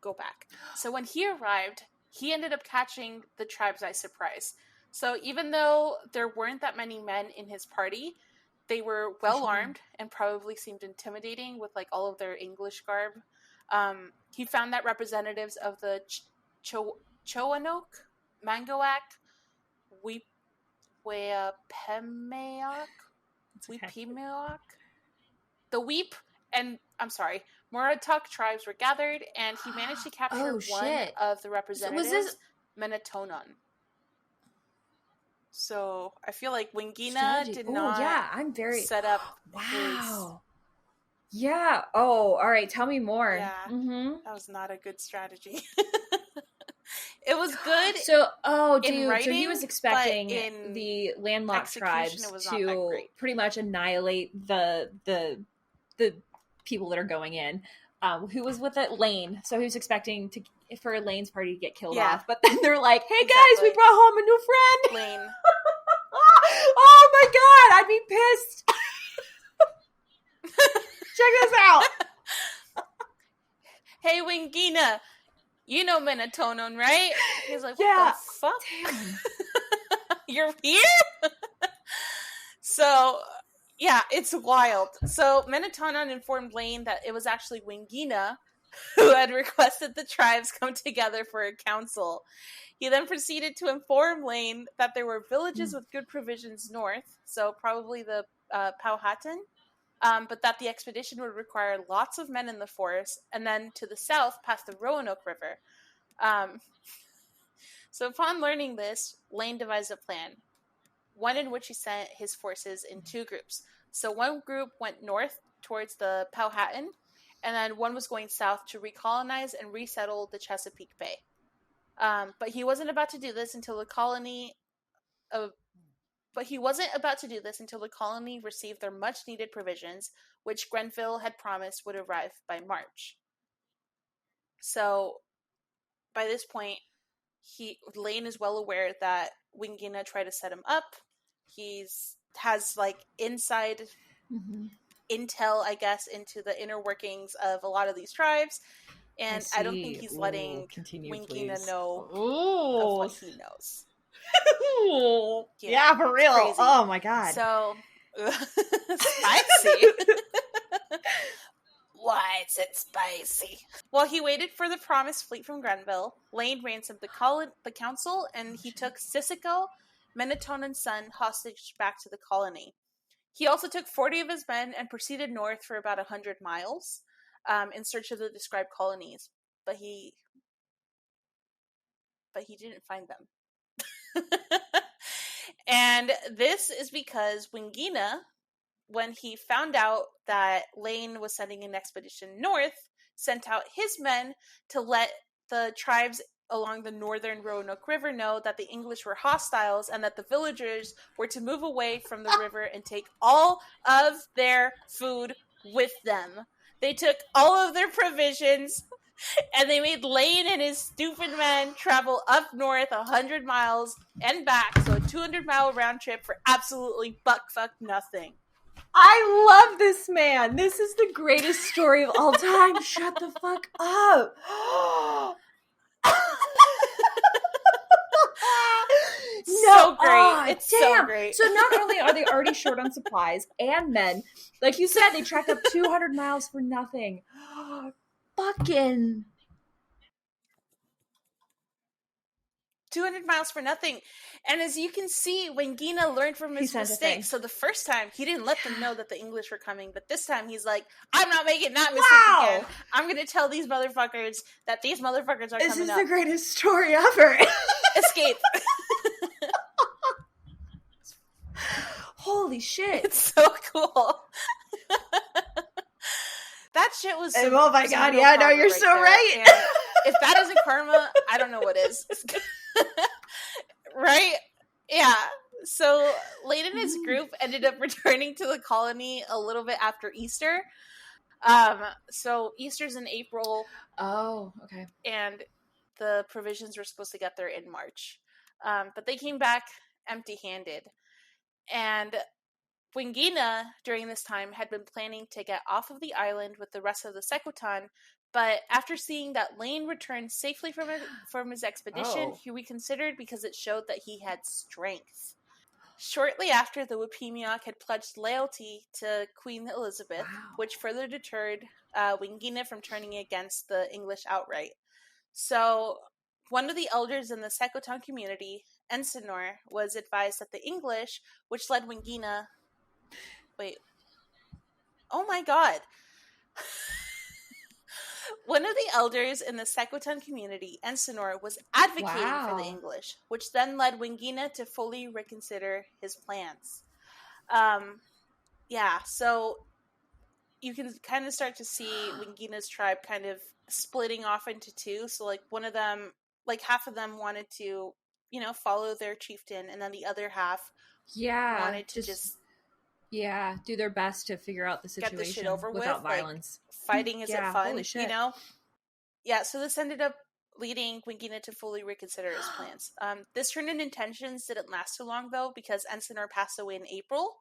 go back. So when he arrived, he ended up catching the tribes by surprise. So even though there weren't that many men in his party, they were well armed and probably seemed intimidating with like all of their English garb. He found that representatives of the Roanoke, Mangoak, Weepemeoc, the Weep, and Moratuck tribes were gathered, and he managed to capture one of the representatives, Menatonon. So I feel like Wingina did not set up his... Yeah. Oh, all right. Tell me more. Yeah. That was not a good strategy. It was good. So, writing, so he was expecting the landlocked tribes to pretty much annihilate the people that are going in. Who was with it? Lane. So he was expecting for Lane's party to get killed off. But then they're like, "Hey guys, we brought home a new friend, Lane." Oh my god, I'd be pissed. Check this out. Hey, Wingina, you know Menatonon, right? He's like, what the fuck? Damn. You're here? So, yeah, it's wild. So, Menatonon informed Lane that it was actually Wingina who had requested the tribes come together for a council. He then proceeded to inform Lane that there were villages with good provisions north, so probably the Powhatan. but that the expedition would require lots of men in the forest, and then to the south past the Roanoke River. So upon learning this, Lane devised a plan, one in which he sent his forces in two groups. So one group went north towards the Powhatan, and then one was going south to recolonize and resettle the Chesapeake Bay. But he wasn't about to do this until the colony received their much-needed provisions, which Grenville had promised would arrive by March. So, by this point, Lane is well aware that Wingina tried to set him up. Has inside intel, I guess, into the inner workings of a lot of these tribes, and I don't think he's letting Wingina know of what he knows. Yeah, for real. Crazy. Oh my god. So spicy. Why is it spicy? While he waited for the promised fleet from Grenville, Lane ransomed the council, and he took Sisiko, Menatonan's son, hostage back to the colony. He also took 40 of his men and proceeded north for about 100 miles in search of the described colonies, but he didn't find them. And this is because Wingina, when he found out that Lane was sending an expedition north, sent out his men to let the tribes along the northern Roanoke River know that the English were hostiles and that the villagers were to move away from the river and take all of their food with them. They took all of their provisions, and they made Lane and his stupid men travel up north 100 miles and back, so a 200-mile round trip for absolutely fuck nothing. I love this man. This is the greatest story of all time. Shut the fuck up. So great. It's damn. So great. So not only are they already short on supplies and men, like you said, they tracked up 200 miles for nothing. Fucking 200 miles for nothing. And as you can see, Wingina learned from his mistakes. So the first time, he didn't let them know that the English were coming. But this time, he's like, I'm not making that mistake again. I'm going to tell these motherfuckers that these motherfuckers are coming up. This is the greatest story ever. Escape. Holy shit. It's so cool. That shit was some, oh my god, yeah, no, you're so right. And if that isn't karma, I don't know what is. Right? Yeah. So Lane and his group ended up returning to the colony a little bit after Easter. So Easter's in April. Oh, okay. And the provisions were supposed to get there in March. But they came back empty-handed. And Wingina, during this time, had been planning to get off of the island with the rest of the Secotan, but after seeing that Lane returned safely from his expedition, he reconsidered because it showed that he had strength. Shortly after, the Wapimiak had pledged loyalty to Queen Elizabeth, which further deterred Wingina from turning against the English outright. So, one of the elders in the Secotan community, Ensenor, was advised that the English, which led Wingina... Wait. Oh my god. One of the elders in the Secotan community, Ensenor, was advocating for the English, which then led Wingina to fully reconsider his plans. So you can kind of start to see Wingina's tribe kind of splitting off into two. So, like, one of them, like, half of them wanted to, follow their chieftain, and then the other half wanted to just do their best to figure out the situation, get the shit over without with. violence. Like, fighting isn't fun, holy shit. Yeah, so this ended up leading Wingina to fully reconsider his plans. This turn in intentions didn't last too long, though, because Ensenor passed away in April.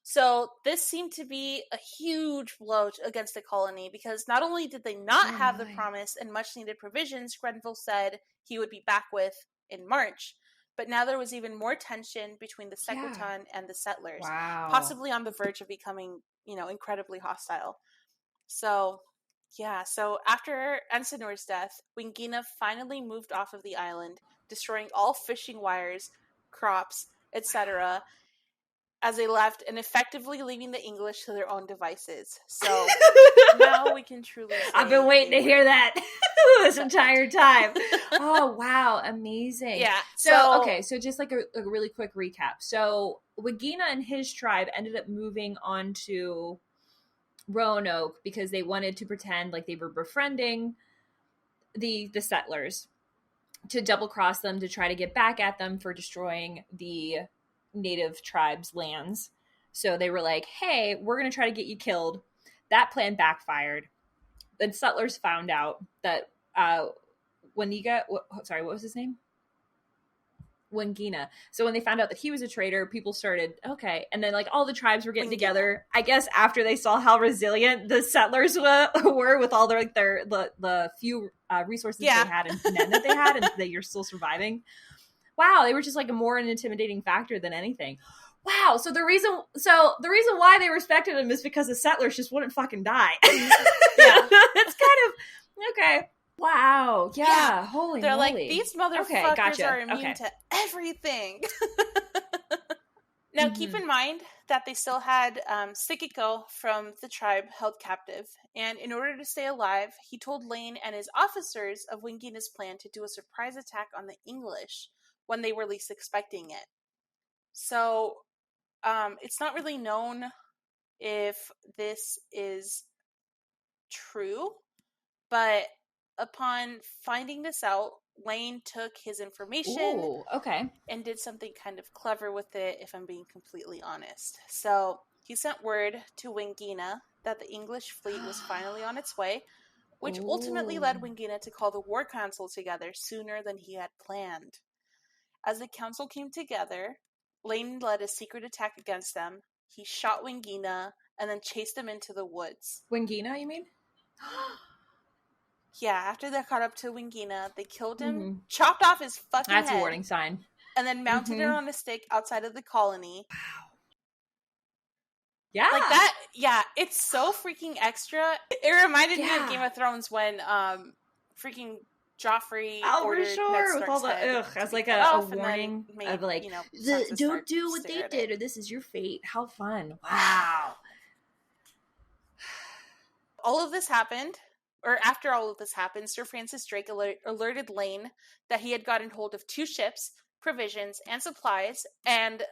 So this seemed to be a huge blow against the colony, because not only did they not have the promise and much-needed provisions Grenville said he would be back with in March, but now there was even more tension between the Secotan and the settlers, possibly on the verge of becoming, incredibly hostile. So after Ensenor's death, Wingina finally moved off of the island, destroying all fishing wires, crops, etc., as they left and effectively leaving the English to their own devices. So now we can truly say I've been waiting to hear that this entire time. Oh, wow. Amazing. Yeah. So just like a really quick recap. So Wagina and his tribe ended up moving on to Roanoke because they wanted to pretend like they were befriending the settlers, to double cross them, to try to get back at them for destroying the native tribes' lands. So they were like, hey, we're going to try to get you killed. That plan backfired. Then settlers found out that what was his name? Wangina. So when they found out that he was a traitor, people started, okay. And then like all the tribes were getting together, I guess, after they saw how resilient the settlers were with all their the few resources they had and men that they had, and that you're still surviving. Wow, they were just like a more an intimidating factor than anything. Wow, so the reason why they respected him is because the settlers just wouldn't fucking die. Yeah, it's kind of okay. Wow. Yeah. Holy They're moly. like, these motherfuckers are immune to everything. Now, keep in mind that they still had Sikiko from the tribe held captive. And in order to stay alive, he told Lane and his officers of Wingina's plan to do a surprise attack on the English when they were least expecting it. So, it's not really known if this is true, but upon finding this out, Lane took his information and did something kind of clever with it, if I'm being completely honest. So he sent word to Wingina that the English fleet was finally on its way, which ultimately led Wingina to call the war council together sooner than he had planned. As the council came together, Lane led a secret attack against them. He shot Wingina and then chased him into the woods. Wingina, you mean? Yeah, after they caught up to Wingina, they killed him, chopped off his fucking head. That's a warning sign. And then mounted it on a stake outside of the colony. Wow. Yeah. Like that, yeah, it's so freaking extra. It reminded me of Game of Thrones when freaking Joffrey ordered Ned Stark's with all the head as like a warning of like, don't do what they did or this is your fate. How fun. Wow. All of this happened. Or after all of this happened, Sir Francis Drake alerted Lane that he had gotten hold of 2 ships, provisions, and supplies. And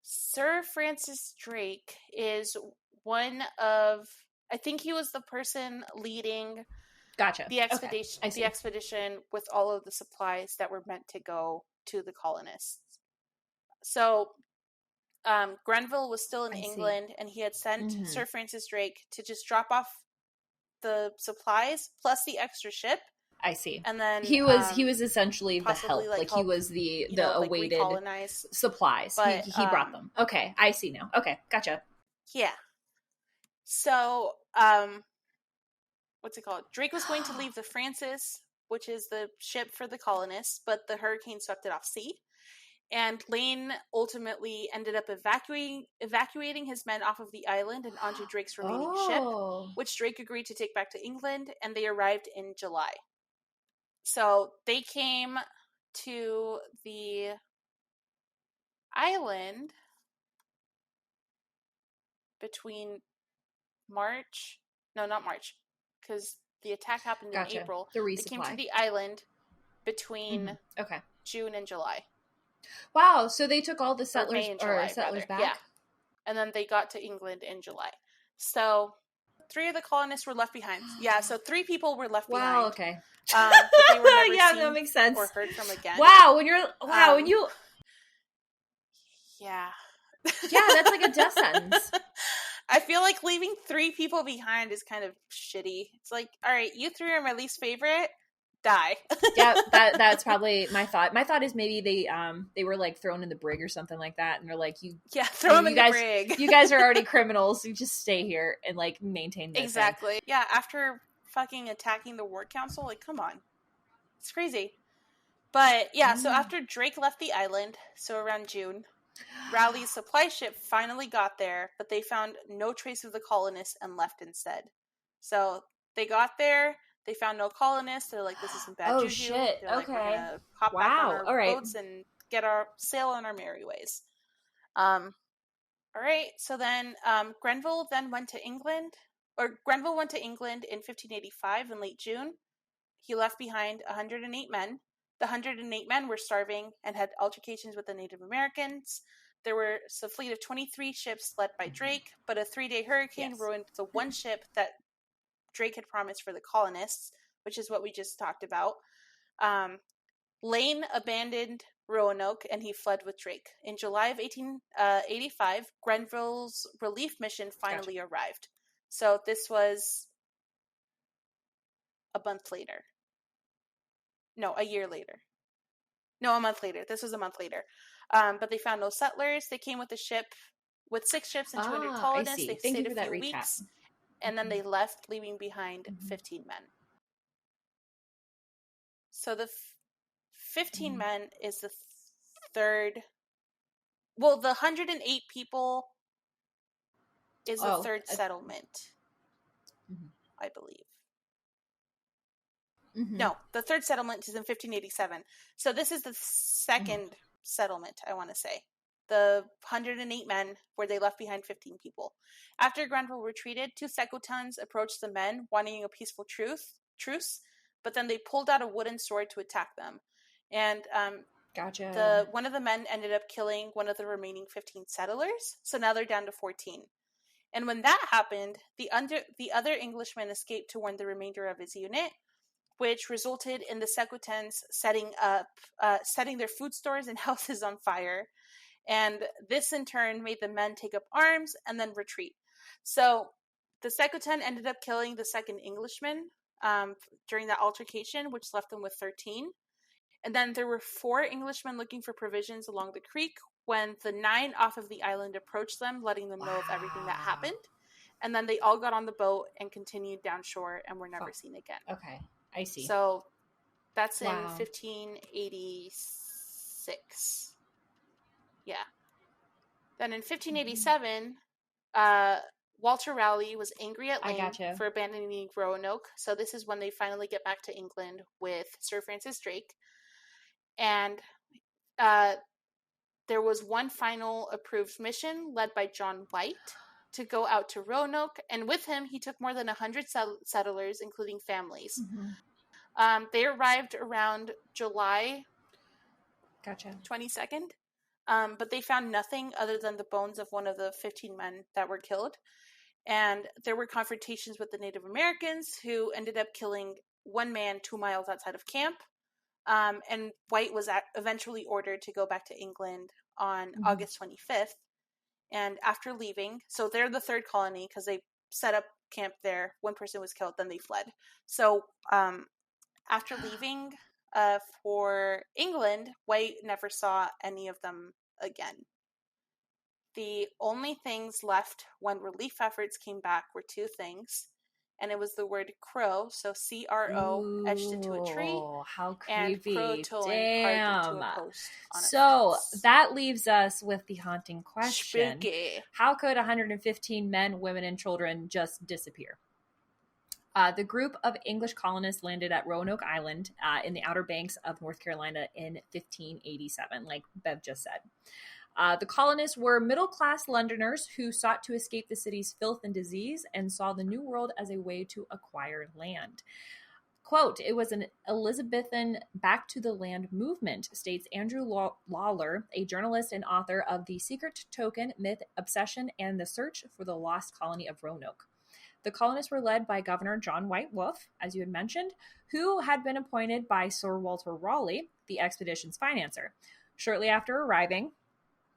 Sir Francis Drake is one of, I think he was the person leading the expedition. The expedition with all of the supplies that were meant to go to the colonists. So Grenville was still in England, and he had sent Sir Francis Drake to just drop off the supplies plus the extra ship. I see. And then he was essentially the help. Like he was the awaited supplies. But, he brought them. Okay, I see now. Okay, gotcha. Yeah. So, what's it called? Drake was going to leave the Francis, which is the ship for the colonists, but the hurricane swept it off sea. And Lane ultimately ended up evacuating his men off of the island and onto Drake's remaining ship, which Drake agreed to take back to England, and they arrived in July. So they came to the island between March. No, not March, because the attack happened in April. The resupply. They came to the island between June and July. Wow, so they took all the settlers back? Yeah. And then they got to England in July. So 3 of the colonists were left behind. Yeah, so 3 people were left behind. Wow, okay. But they were never seen that makes sense. or heard from again. Wow, when you Yeah. Yeah, that's like a death sentence. I feel like leaving 3 people behind is kind of shitty. It's like, all right, you 3 are my least favorite. Die. Yeah, that's probably my thought. My thought is maybe they were like thrown in the brig or something like that, and they're like, throw them in the brig. You guys are already criminals. You just stay here and like maintain this. Exactly. Thing. Yeah, after fucking attacking the War Council, like, come on, it's crazy. But yeah, so after Drake left the island, so around June, Raleigh's supply ship finally got there, but they found no trace of the colonists and left instead. So they got there. They found no colonists. They're like, this isn't bad juju. Shit. They're like, we're gonna hop back on our boats and sail on our merry ways. All right. So then Grenville went to England in 1585 in late June. He left behind 108 men. The 108 men were starving and had altercations with the Native Americans. There was a fleet of 23 ships led by Drake, but a 3-day hurricane ruined the one ship that Drake had promised for the colonists, which is what we just talked about. Lane abandoned Roanoke and he fled with Drake. In July of 1885, Grenville's relief mission finally arrived. So this was a month later. No, a year later. No, a month later. This was a month later. But they found no settlers. They came with 6 ships and 200 colonists. They stayed a few weeks. And then they left, leaving behind 15 men. So the 15 men is the third. Well, the 108 people is the third settlement, I believe. No, the third settlement is in 1587. So this is the second settlement, I want to say. The 108 men, where they left behind 15 people. After Grenville retreated, 2 Secotans approached the men, wanting a peaceful truce, but then they pulled out a wooden sword to attack them. And one of the men ended up killing one of the remaining 15 settlers, so now they're down to 14. And when that happened, the other Englishman escaped to warn the remainder of his unit, which resulted in the Secotans setting their food stores and houses on fire. And this in turn made the men take up arms and then retreat. So the Secotan ended up killing the second Englishman during that altercation, which left them with 13. And then there were 4 Englishmen looking for provisions along the creek when the 9 off of the island approached them, letting them know of everything that happened. And then they all got on the boat and continued down shore and were never seen again. Okay, I see. So that's in 1586. Yeah. Then in 1587, Walter Raleigh was angry at Lane for abandoning Roanoke. So this is when they finally get back to England with Sir Francis Drake. And there was one final approved mission led by John White to go out to Roanoke. And with him, he took more than 100 settlers, including families. They arrived around July 22nd. But they found nothing other than the bones of one of the 15 men that were killed. And there were confrontations with the Native Americans who ended up killing one man 2 miles outside of camp. And White was eventually ordered to go back to England on August 25th. And after leaving, so they're the third colony because they set up camp there. One person was killed, then they fled. So after leaving for England, White never saw any of them again. The only things left when relief efforts came back were 2 things. And it was the word crow, so C-R-O etched into a tree. How creepy. And Croatoan carved into a post on a fence. That leaves us with the haunting question. Spooky. How could 115 men, women, and children just disappear? The group of English colonists landed at Roanoke Island in the Outer Banks of North Carolina in 1587, like Bev just said. The colonists were middle-class Londoners who sought to escape the city's filth and disease and saw the New World as a way to acquire land. Quote, it was an Elizabethan back-to-the-land movement, states Andrew Lawler, a journalist and author of The Secret Token, Myth, Obsession, and the Search for the Lost Colony of Roanoke. The colonists were led by Governor John White Wolfe, as you had mentioned, who had been appointed by Sir Walter Raleigh, the expedition's financer. Shortly after arriving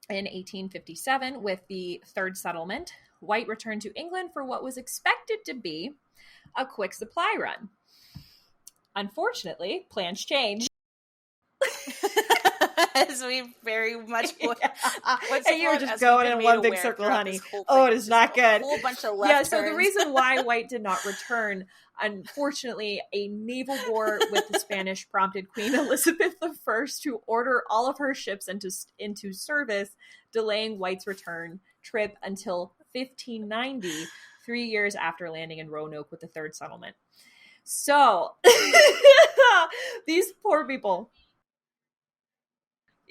in 1857 with the third settlement, White returned to England for what was expected to be a quick supply run. Unfortunately, plans changed. As we very much and you were just going in one big circle, honey. Oh, it is not good. A whole bunch of left so the reason why White did not return, unfortunately, a naval war with the Spanish prompted Queen Elizabeth I to order all of her ships into service, delaying White's return trip until 1590, 3 years after landing in Roanoke with the third settlement. So, these poor people.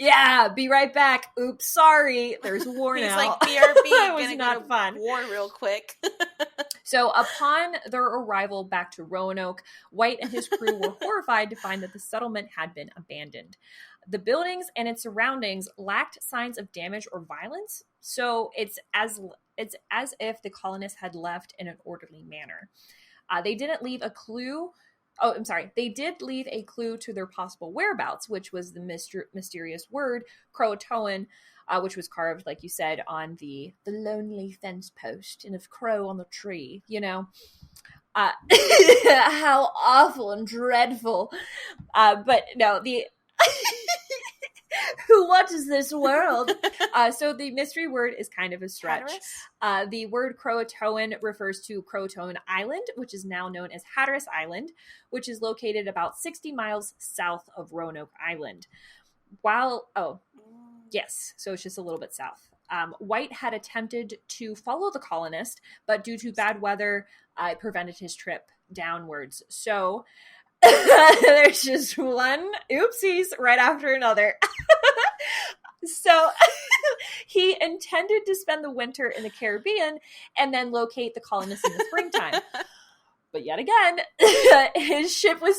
Yeah, be right back. Oops, sorry. There's a war now. He's like, BRB, it was gonna not go to fun. war real quick. So upon their arrival back to Roanoke, White and his crew were horrified to find that the settlement had been abandoned. The buildings and its surroundings lacked signs of damage or violence, so it's as if the colonists had left in an orderly manner. They didn't leave a clue. Oh, I'm sorry. They did leave a clue to their possible whereabouts, which was the mysterious word Croatoan, which was carved, like you said, on the lonely fence post and a crow on the tree, you know. How awful and dreadful. But no, the... What is this world? So the mystery word is kind of a stretch. The word Croatoan refers to Croatoan Island, which is now known as Hatteras Island, which is located about 60 miles south of Roanoke Island. Yes, so it's just a little bit south. White had attempted to follow the colonist, but due to bad weather, it prevented his trip downwards. So there's just one oopsies right after another. So he intended to spend the winter in the Caribbean and then locate the colonists in the springtime. But yet again, his ship was,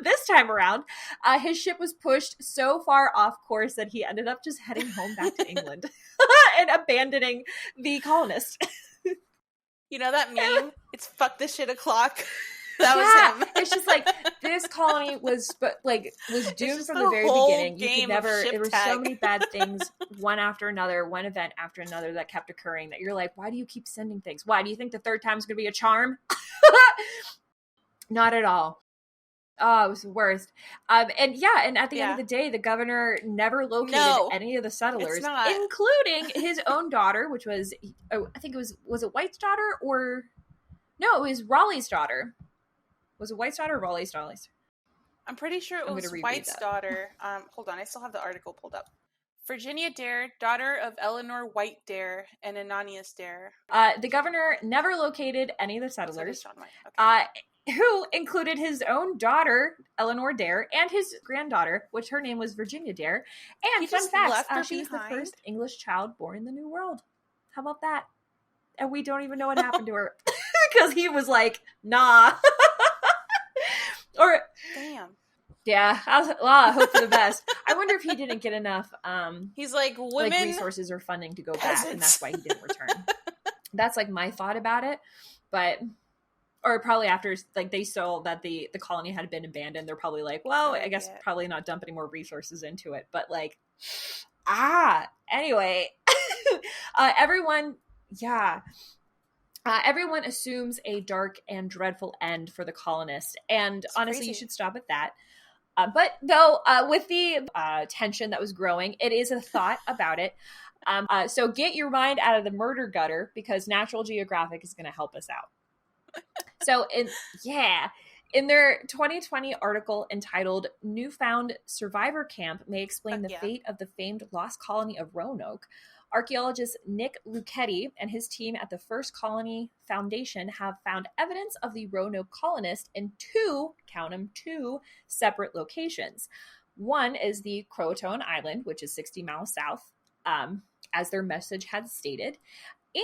this time around, his ship was pushed so far off course that he ended up just heading home back to England and abandoning the colonists. You know that meme? It's fuck this shit o'clock. That was him. It's just like this colony was doomed from the very beginning. You could never. There were so many bad things, one after another, one event after another that kept occurring. That you're like, why do you keep sending things? Why do you think the third time's going to be a charm? Not at all. Oh, it was the worst. And at the end of the day, the governor never located any of the settlers, including his own daughter, which was, I think it was it White's daughter or no, it was Raleigh's daughter. Was it White's daughter or Raleigh's daughter? I'm pretty sure it was White's daughter. Hold on, I still have the article pulled up. Virginia Dare, daughter of Eleanor White Dare and Ananias Dare. The governor never located any of the settlers, okay. Who included his own daughter, Eleanor Dare, and his granddaughter, which her name was Virginia Dare. And fun fact, she was the first English child born in the New World. How about that? And we don't even know what happened to her. Because he was like, nah. Or damn. Yeah, I hope for the best. I wonder if he didn't get enough he's like women resources or funding to go back, and that's why he didn't return. That's like my thought about it. But or probably after they saw that the colony had been abandoned, they're probably like, well, I guess probably not dump any more resources into it. But anyway. Everyone assumes a dark and dreadful end for the colonists, and it's honestly, crazy. You should stop at that. But though, with the tension that was growing, it is a thought about it. So get your mind out of the murder gutter, because National Geographic is going to help us out. So, in their 2020 article entitled "Newfound Survivor Camp May Explain the Fate of the Famed Lost Colony of Roanoke," archaeologist Nick Lucchetti and his team at the First Colony Foundation have found evidence of the Roanoke colonists in two separate locations. One is the Croatoan Island, which is 60 miles south, as their message had stated,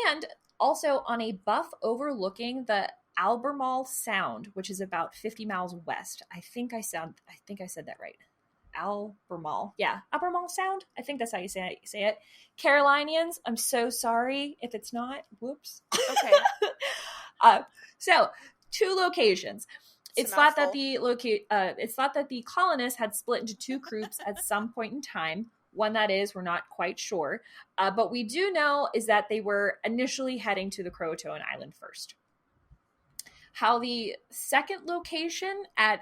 and also on a bluff overlooking the Albemarle Sound, which is about 50 miles west. I think I said that right. Albemarle. Yeah, Albemarle Sound. I think that's how you say it. Carolinians, I'm so sorry if it's not. Whoops. Okay. So, two locations. It's thought that the colonists had split into two groups at some point in time. One that is, we're not quite sure. But we do know is that they were initially heading to the Croatoan Island first. How the second location at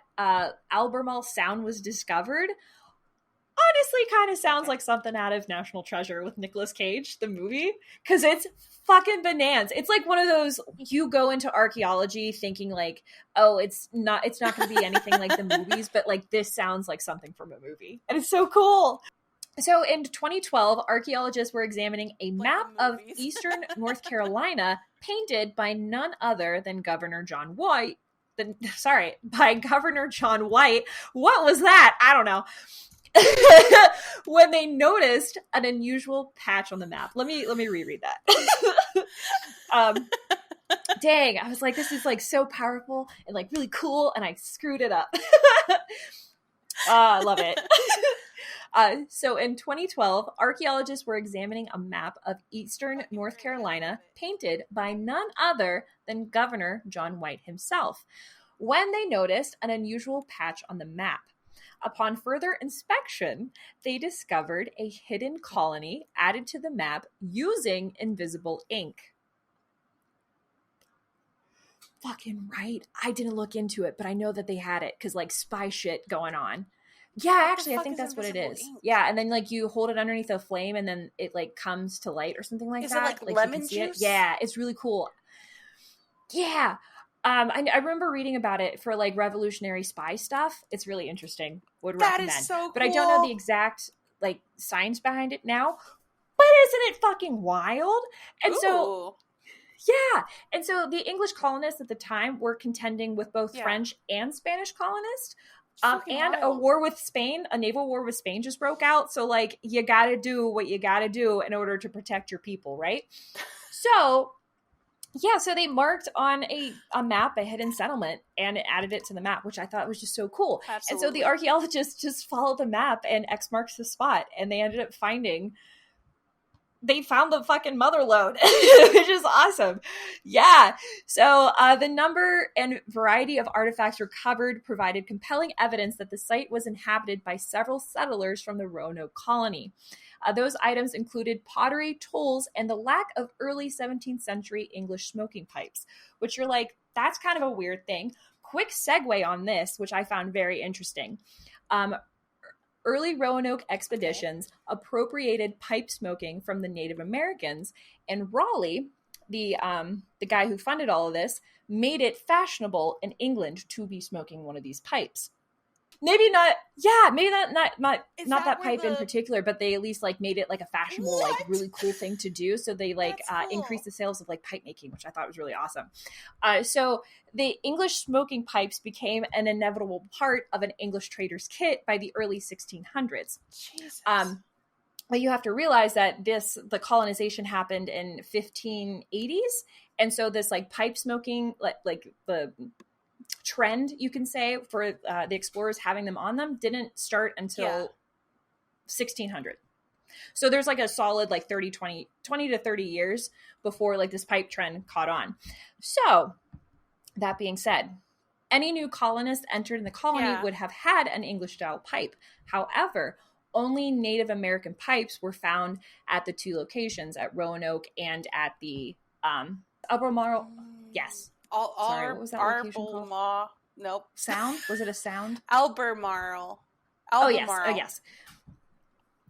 Albemarle Sound was discovered honestly kind of sounds like something out of National Treasure with Nicolas Cage, the movie, because it's fucking bananas. It's like one of those, you go into archaeology thinking like, oh, it's not going to be anything like the movies, but like this sounds like something from a movie, and it's so cool. So in 2012, archaeologists were examining a map of eastern North Carolina painted by none other than Governor John White. By Governor John White. What was that? I don't know. when they noticed an unusual patch on the map. Let me reread that. Dang, I was like, this is like so powerful and like really cool, and I screwed it up. I love it. So in 2012, archaeologists were examining a map of eastern North Carolina painted by none other than Governor John White himself, when they noticed an unusual patch on the map. Upon further inspection, they discovered a hidden colony added to the map using invisible ink. Fucking right. I didn't look into it, but I know that they had it because like spy shit going on. Yeah, actually, I think that's what it is. Ink? Yeah, and then like you hold it underneath a flame and then it like comes to light or something like that. Is it like lemon juice? Yeah, it's really cool. Yeah. I remember reading about it for like revolutionary spy stuff. It's really interesting. Would recommend. That is so cool. But I don't know the exact like science behind it now. But isn't it fucking wild? And so yeah. And so the English colonists at the time were contending with both French and Spanish colonists. And wild. A war with Spain, a naval war with Spain just broke out. So like you got to do what you got to do in order to protect your people, right? So yeah, so they marked on a map a hidden settlement and added it to the map, which I thought was just so cool. Absolutely. And so the archaeologists just followed the map and X marks the spot, and they ended up they found the fucking mother lode, which is awesome. Yeah. So the number and variety of artifacts recovered provided compelling evidence that the site was inhabited by several settlers from the Roanoke colony. Those items included pottery, tools, and the lack of early 17th century English smoking pipes, which you're like, that's kind of a weird thing. Quick segue on this, which I found very interesting. Early Roanoke expeditions appropriated pipe smoking from the Native Americans, and Raleigh, the guy who funded all of this, made it fashionable in England to be smoking one of these pipes. Maybe not that pipe in particular, but they at least like made it like a fashionable, like really cool thing to do. So they like increased the sales of like pipe making, which I thought was really awesome. So the English smoking pipes became an inevitable part of an English trader's kit by the early 1600s. Jesus. But you have to realize that the colonization happened in 1580s, and so this like pipe smoking, like the trend, you can say, for the explorers having them on them didn't start until 1600. So there's like a solid like 20 to 30 years before like this pipe trend caught on. So that being said, any new colonists entered in the colony would have had an English style pipe. However, only Native American pipes were found at the two locations, at Roanoke and at the Albemarle. Yes. Sorry, what was that location called? Nope. Sound? Was it a sound? Albemarle. Oh yes.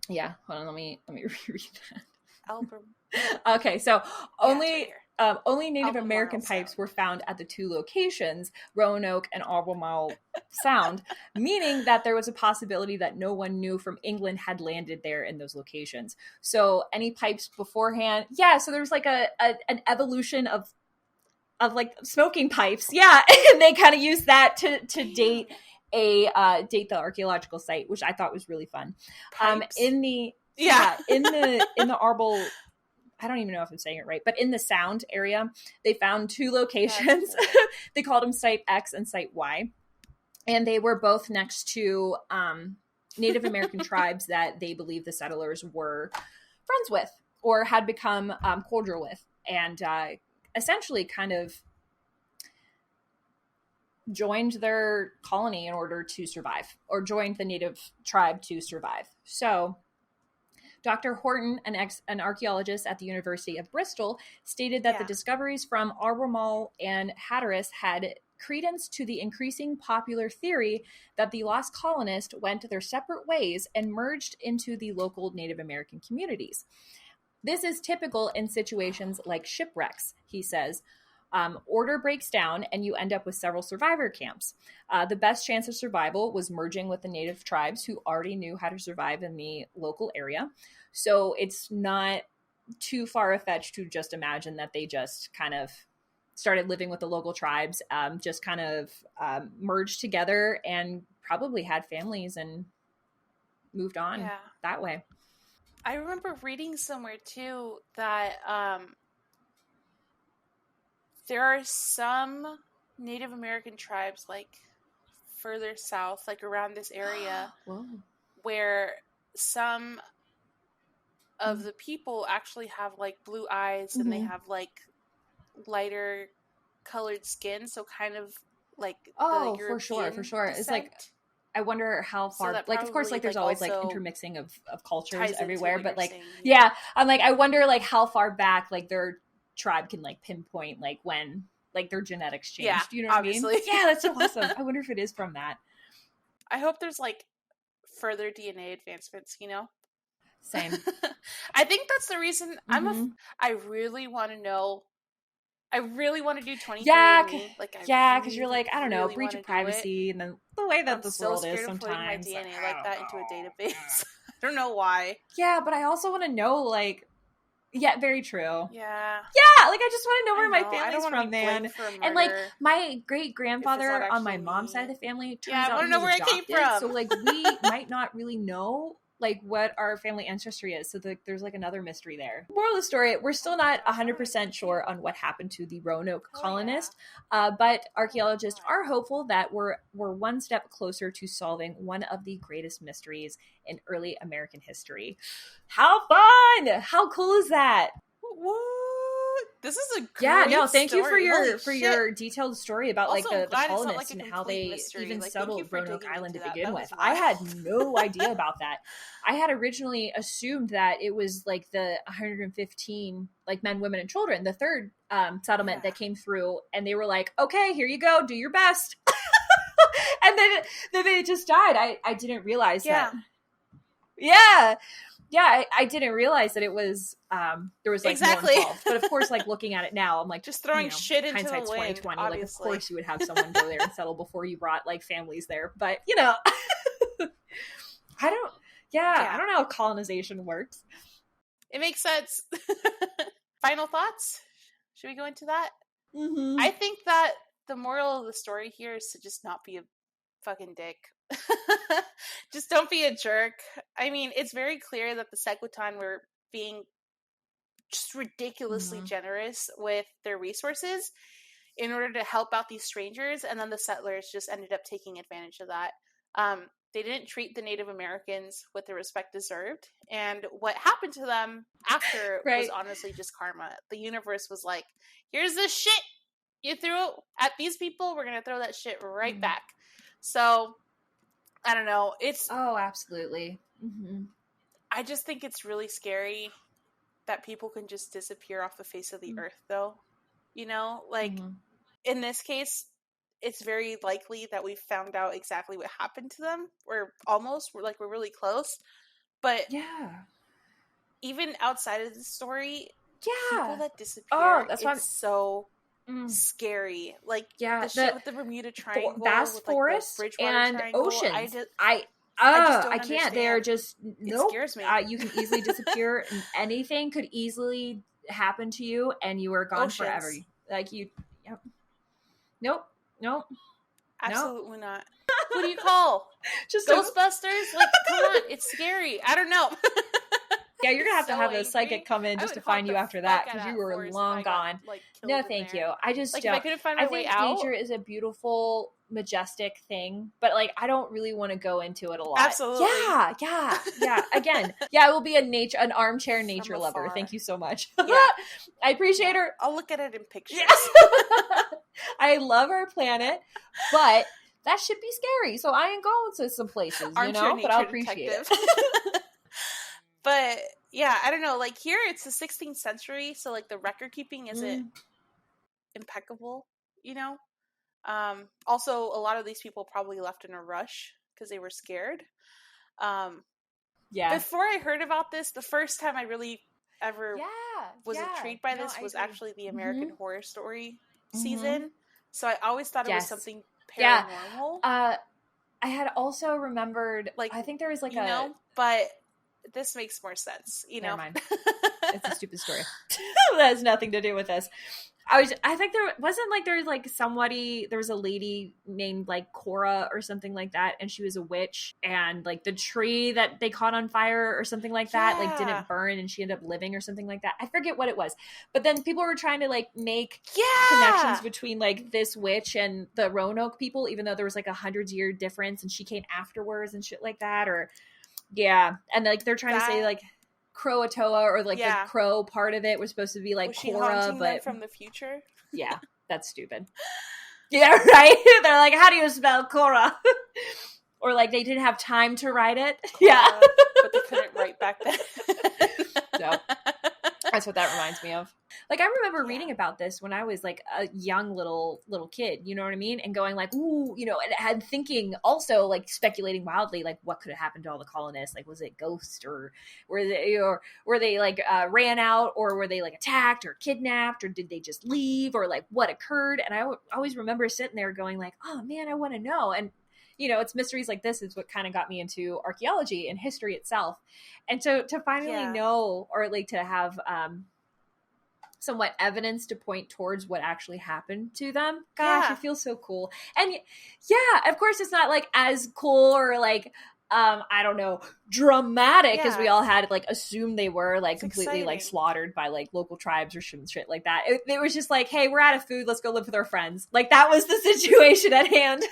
Yeah. Hold on. Let me reread that. Okay. So only Native American pipes were found at the two locations, Roanoke and Albemarle Sound, meaning that there was a possibility that no one knew from England had landed there in those locations. So any pipes beforehand, so there's like an evolution of like smoking pipes. Yeah. And they kind of use that to date the archaeological site, which I thought was really fun. In the Arbol, I don't even know if I'm saying it right, but in the Sound area, they found two locations. Cool. They called them Site X and Site Y. And they were both next to Native American tribes that they believe the settlers were friends with or had become cordial with. And essentially kind of joined their colony in order to survive, or joined the native tribe to survive. So Dr. Horton, an archaeologist at the University of Bristol, stated that the discoveries from Albemarle and Hatteras had credence to the increasing popular theory that the lost colonists went their separate ways and merged into the local Native American communities. This is typical in situations like shipwrecks, he says. Order breaks down and you end up with several survivor camps. The best chance of survival was merging with the native tribes who already knew how to survive in the local area. So it's not too far-fetched to just imagine that they just kind of started living with the local tribes, just kind of merged together and probably had families and moved on that way. I remember reading somewhere too that there are some Native American tribes like further south, like around this area, where some of the people actually have like blue eyes and they have like lighter colored skin, so kind of like the European for sure. descent. It's like, I wonder how far, so like, of course, like, there's always, like, intermixing of cultures everywhere, but, like, I'm like, I wonder, like, how far back, like, their tribe can, like, pinpoint, like, when, like, their genetics changed. Yeah, you know what obviously. I mean? Yeah, that's so awesome. I wonder if it is from that. I hope there's, like, further DNA advancements, you know? Same. I think that's the reason I really want to know. I really want to do 23andMe. Because you're like, I don't know, breach of privacy, and then the way that this world is sometimes. I'm so scared of putting my DNA like that into a database. I don't know why. Yeah, but I also want to know, like, very true. Yeah. Yeah, like, I just want to know where my family's from, man. And, like, my great-grandfather on my mom's side of the family turns out I want to know where adopted, I came from. So, like, we might not really know, like, what our family ancestry is. So there's, like, another mystery there. Moral of the story, we're still not 100% sure on what happened to the Roanoke colonist, but archaeologists are hopeful that we're one step closer to solving one of the greatest mysteries in early American history. How fun! How cool is that? What? This is a great thank story. you for your detailed story about also, like the like colonists and how they mystery. even like, settled Roanoke Island to begin with. Wild. I had no idea about that. I had originally assumed that it was like the 115 like men, women, and children, the third settlement that came through, and they were like, "Okay, here you go, do your best," and then they just died. I didn't realize that. Yeah, I didn't realize that it was there was like more involved. But of course, like looking at it now, I'm like just throwing shit into hindsight's the wind. 2020. Obviously. Like, of course, you would have someone go there and settle before you brought like families there. But you know, I don't know how colonization works. It makes sense. Final thoughts? Should we go into that? Mm-hmm. I think that the moral of the story here is to just not be a fucking dick. Just don't be a jerk. I mean, it's very clear that the Sequoian were being just ridiculously generous with their resources in order to help out these strangers, and then the settlers just ended up taking advantage of that. They didn't treat the Native Americans with the respect deserved, and what happened to them after was honestly just karma. The universe was like, here's this shit you threw at these people, we're gonna throw that shit right back. So I don't know. Absolutely. I just think it's really scary that people can just disappear off the face of the earth, though. You know, like in this case, it's very likely that we found out exactly what happened to them. We're really close. But even outside of the story, people that disappear, it's so scary. Like the shit with the Bermuda Triangle, vast with, forests, the and Triangle. oceans. I can't. They're just It scares me. You can easily disappear, and anything could easily happen to you, and you are gone forever. Like you. Yep. Nope. Absolutely not. Who do you call? Just Ghostbusters? Like, come on, it's scary. I don't know. Yeah, you're gonna have to have a psychic come in just to find you after that, because you were long gone. No, thank you. I just don't. If I couldn't find my way out. I think nature is a beautiful, majestic thing, but like I don't really want to go into it a lot. Absolutely. Yeah. Again, I will be an armchair nature lover. Thank you so much. I appreciate her. I'll look at it in pictures. I love our planet, but that should be scary. So I ain't going to some places, but I'll appreciate it. But yeah, I don't know. Like here, it's the 16th century, so like the record keeping isn't impeccable. You know. Also, a lot of these people probably left in a rush because they were scared. Before I heard about this, the first time I really ever was intrigued by this was actually the American Horror Story season. So I always thought it was something paranormal. I had also remembered, like, I think there was like but this makes more sense, Never mind. It's a stupid story. That has nothing to do with this. I think there wasn't like there was a lady named like Cora or something like that, and she was a witch, and like the tree that they caught on fire or something like that like didn't burn, and she ended up living or something like that. I forget what it was, but then people were trying to like make connections between like this witch and the Roanoke people, even though there was like 100-year difference, and she came afterwards and shit like that. Or and like they're trying to say like Croatoan or like the crow part of it was supposed to be like Cora, but from the future. Yeah, that's stupid. Yeah, right. They're like, how do you spell Cora? Or like they didn't have time to write it. Cora, but they couldn't write back then. So that's what that reminds me of. Like I remember reading about this when I was like a young little kid, you know what I mean? And going like, ooh, you know, and thinking also like speculating wildly, like what could have happened to all the colonists? Like, was it ghosts or were they like ran out, or were they like attacked or kidnapped, or did they just leave, or like what occurred? And I always remember sitting there going like, oh man, I want to know. And you know, it's mysteries like this is what kind of got me into archaeology and history itself. And so to finally know, or like to have somewhat evidence to point towards what actually happened to them. Gosh, it feels so cool. And of course it's not like as cool or like, I don't know, dramatic as we all had like assumed they were, like it's completely exciting. Like slaughtered by like local tribes or shit like that. It was just like, hey, we're out of food. Let's go live with our friends. Like that was the situation at hand.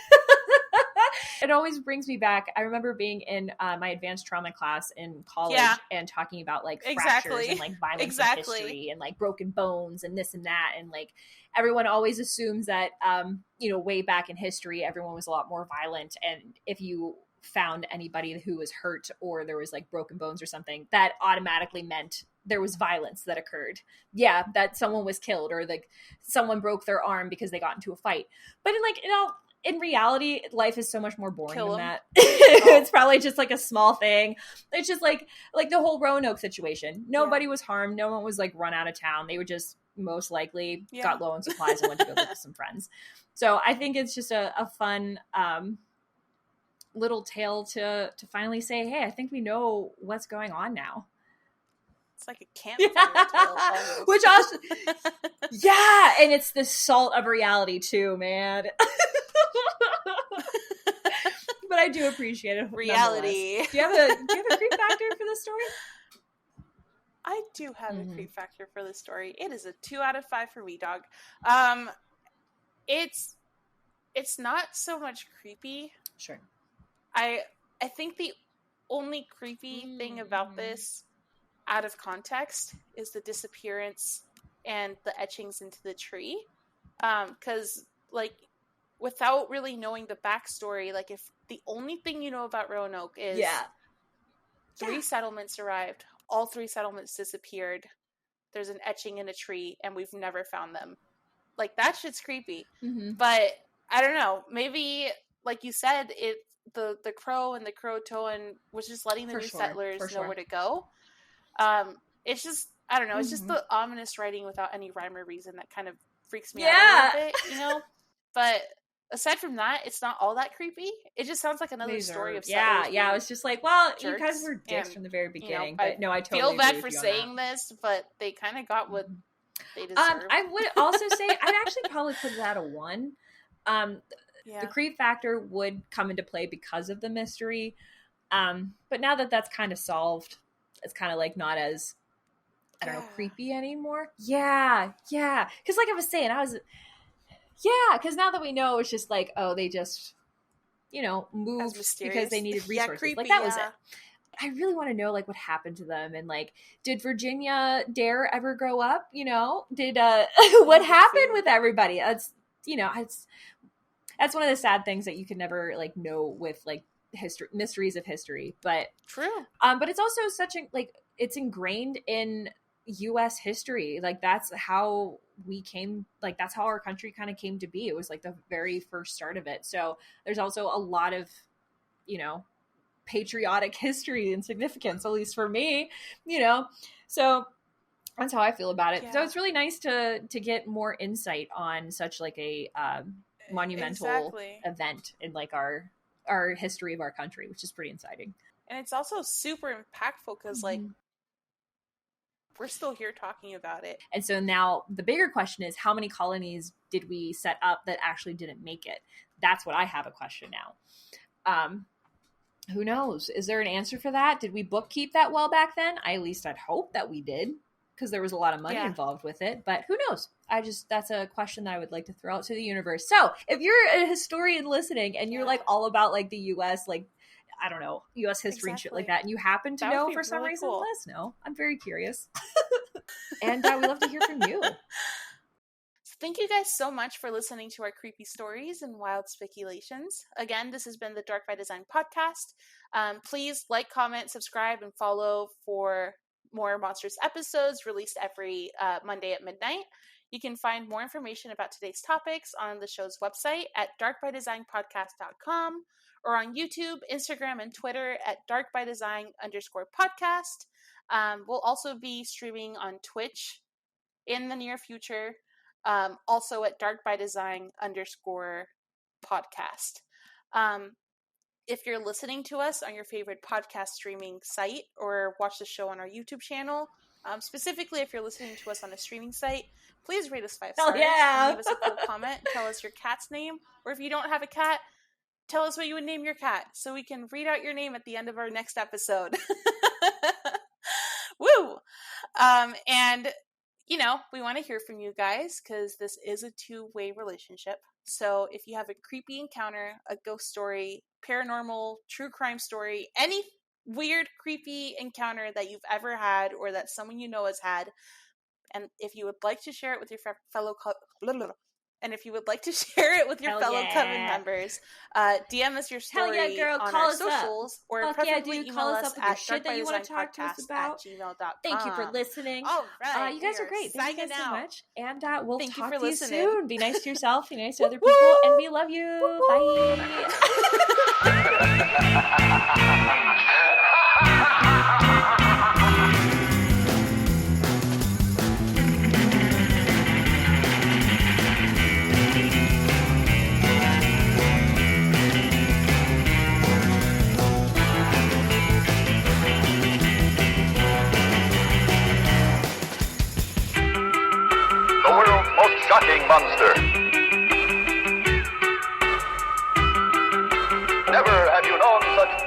It always brings me back. I remember being in my advanced trauma class in college and talking about like fractures and like violence in history and like broken bones and this and that. And like everyone always assumes that, you know, way back in history, everyone was a lot more violent. And if you found anybody who was hurt or there was like broken bones or something, that automatically meant there was violence that occurred. Yeah, that someone was killed or like someone broke their arm because they got into a fight. But in like, you know, in reality, life is so much more boring than that. It's probably just like a small thing. It's just like the whole Roanoke situation. Nobody was harmed. No one was like run out of town. They were just most likely got low on supplies and went to go live with some friends. So I think it's just a fun little tale to finally say, hey, I think we know what's going on now. It's like a campfire tale almost. Which also, and it's the salt of reality too, man. But I do appreciate it. Reality. Do you have a creep factor for this story? I do have a creep factor for this story. It is a 2 out of 5 for me, dog. It's not so much creepy. Sure. I think the only creepy thing about this, out of context, is the disappearance and the etchings into the tree. Because like, without really knowing the backstory, like if the only thing you know about Roanoke is 3 settlements arrived, all 3 settlements disappeared, there's an etching in a tree, and we've never found them. Like, that shit's creepy. But I don't know, maybe like you said, the crow and the Croatoan was just letting the new settlers know where to go. It's just, I don't know, it's just the ominous writing without any rhyme or reason that kind of freaks me out a little bit, you know? But aside from that, it's not all that creepy. It just sounds like another story of settlers. I was just like, well, you guys were dicks from the very beginning. You know, but I totally feel bad for saying this, but they kind of got what they deserved. I would also say I'd actually probably put it at a 1. The creep factor would come into play because of the mystery. But now that that's kind of solved, it's kind of like not as, I don't know, creepy anymore. Yeah. Because like I was saying, because now that we know, it's just like, oh, they just, you know, moved because they needed resources. Creepy, like that was it. I really want to know like what happened to them, and like, did Virginia Dare ever grow up? You know, did what happened with everybody? That's, you know, that's one of the sad things that you can never like know with like history, mysteries of history. But true. But it's also such a like, it's ingrained in U.S. history. Like that's how we came, like that's how our country kind of came to be. It was like the very first start of it. So there's also a lot of, you know, patriotic history and significance, at least for me, you know. So that's how I feel about it. So it's really nice to get more insight on such like a monumental event in like our history of our country, which is pretty exciting. And it's also super impactful because like we're still here talking about it. And so now the bigger question is, how many colonies did we set up that actually didn't make it? That's what I have a question now. Who knows? Is there an answer for that? Did we bookkeep that well back then? At least I'd hope that we did, because there was a lot of money involved with it. But who knows? That's a question that I would like to throw out to the universe. So if you're a historian listening and you're like all about like the U.S., like, I don't know, U.S. history and shit like that, and you happen to know for some reason, let us know. I'm very curious. And we love to hear from you. Thank you guys so much for listening to our creepy stories and wild speculations. Again, this has been the Dark by Design podcast. Please like, comment, subscribe, and follow for more monstrous episodes released every Monday at midnight. You can find more information about today's topics on the show's website at darkbydesignpodcast.com or on YouTube, Instagram, and Twitter at darkbydesign_podcast. We'll also be streaming on Twitch in the near future. Also at darkbydesign_podcast. If you're listening to us on your favorite podcast streaming site or watch the show on our YouTube channel, specifically if you're listening to us on a streaming site, please rate us 5 stars. And leave us a cool comment. Tell us your cat's name. Or if you don't have a cat, tell us what you would name your cat so we can read out your name at the end of our next episode. Woo! And we want to hear from you guys because this is a two-way relationship. So if you have a creepy encounter, a ghost story, paranormal, true crime story, any weird, creepy encounter that you've ever had or that someone you know has had, and if you would like to share it with your fellow Coven members, DM us your story on our socials, or preferably email us at darkbydesignpodcast@gmail.com. Thank you for listening. All right, you guys are great. Thank you guys so much. And we'll Thank talk you to you listening. soon. Be nice to yourself. Be nice to other people. And we love you. Bye. Shocking monster. Never have you known such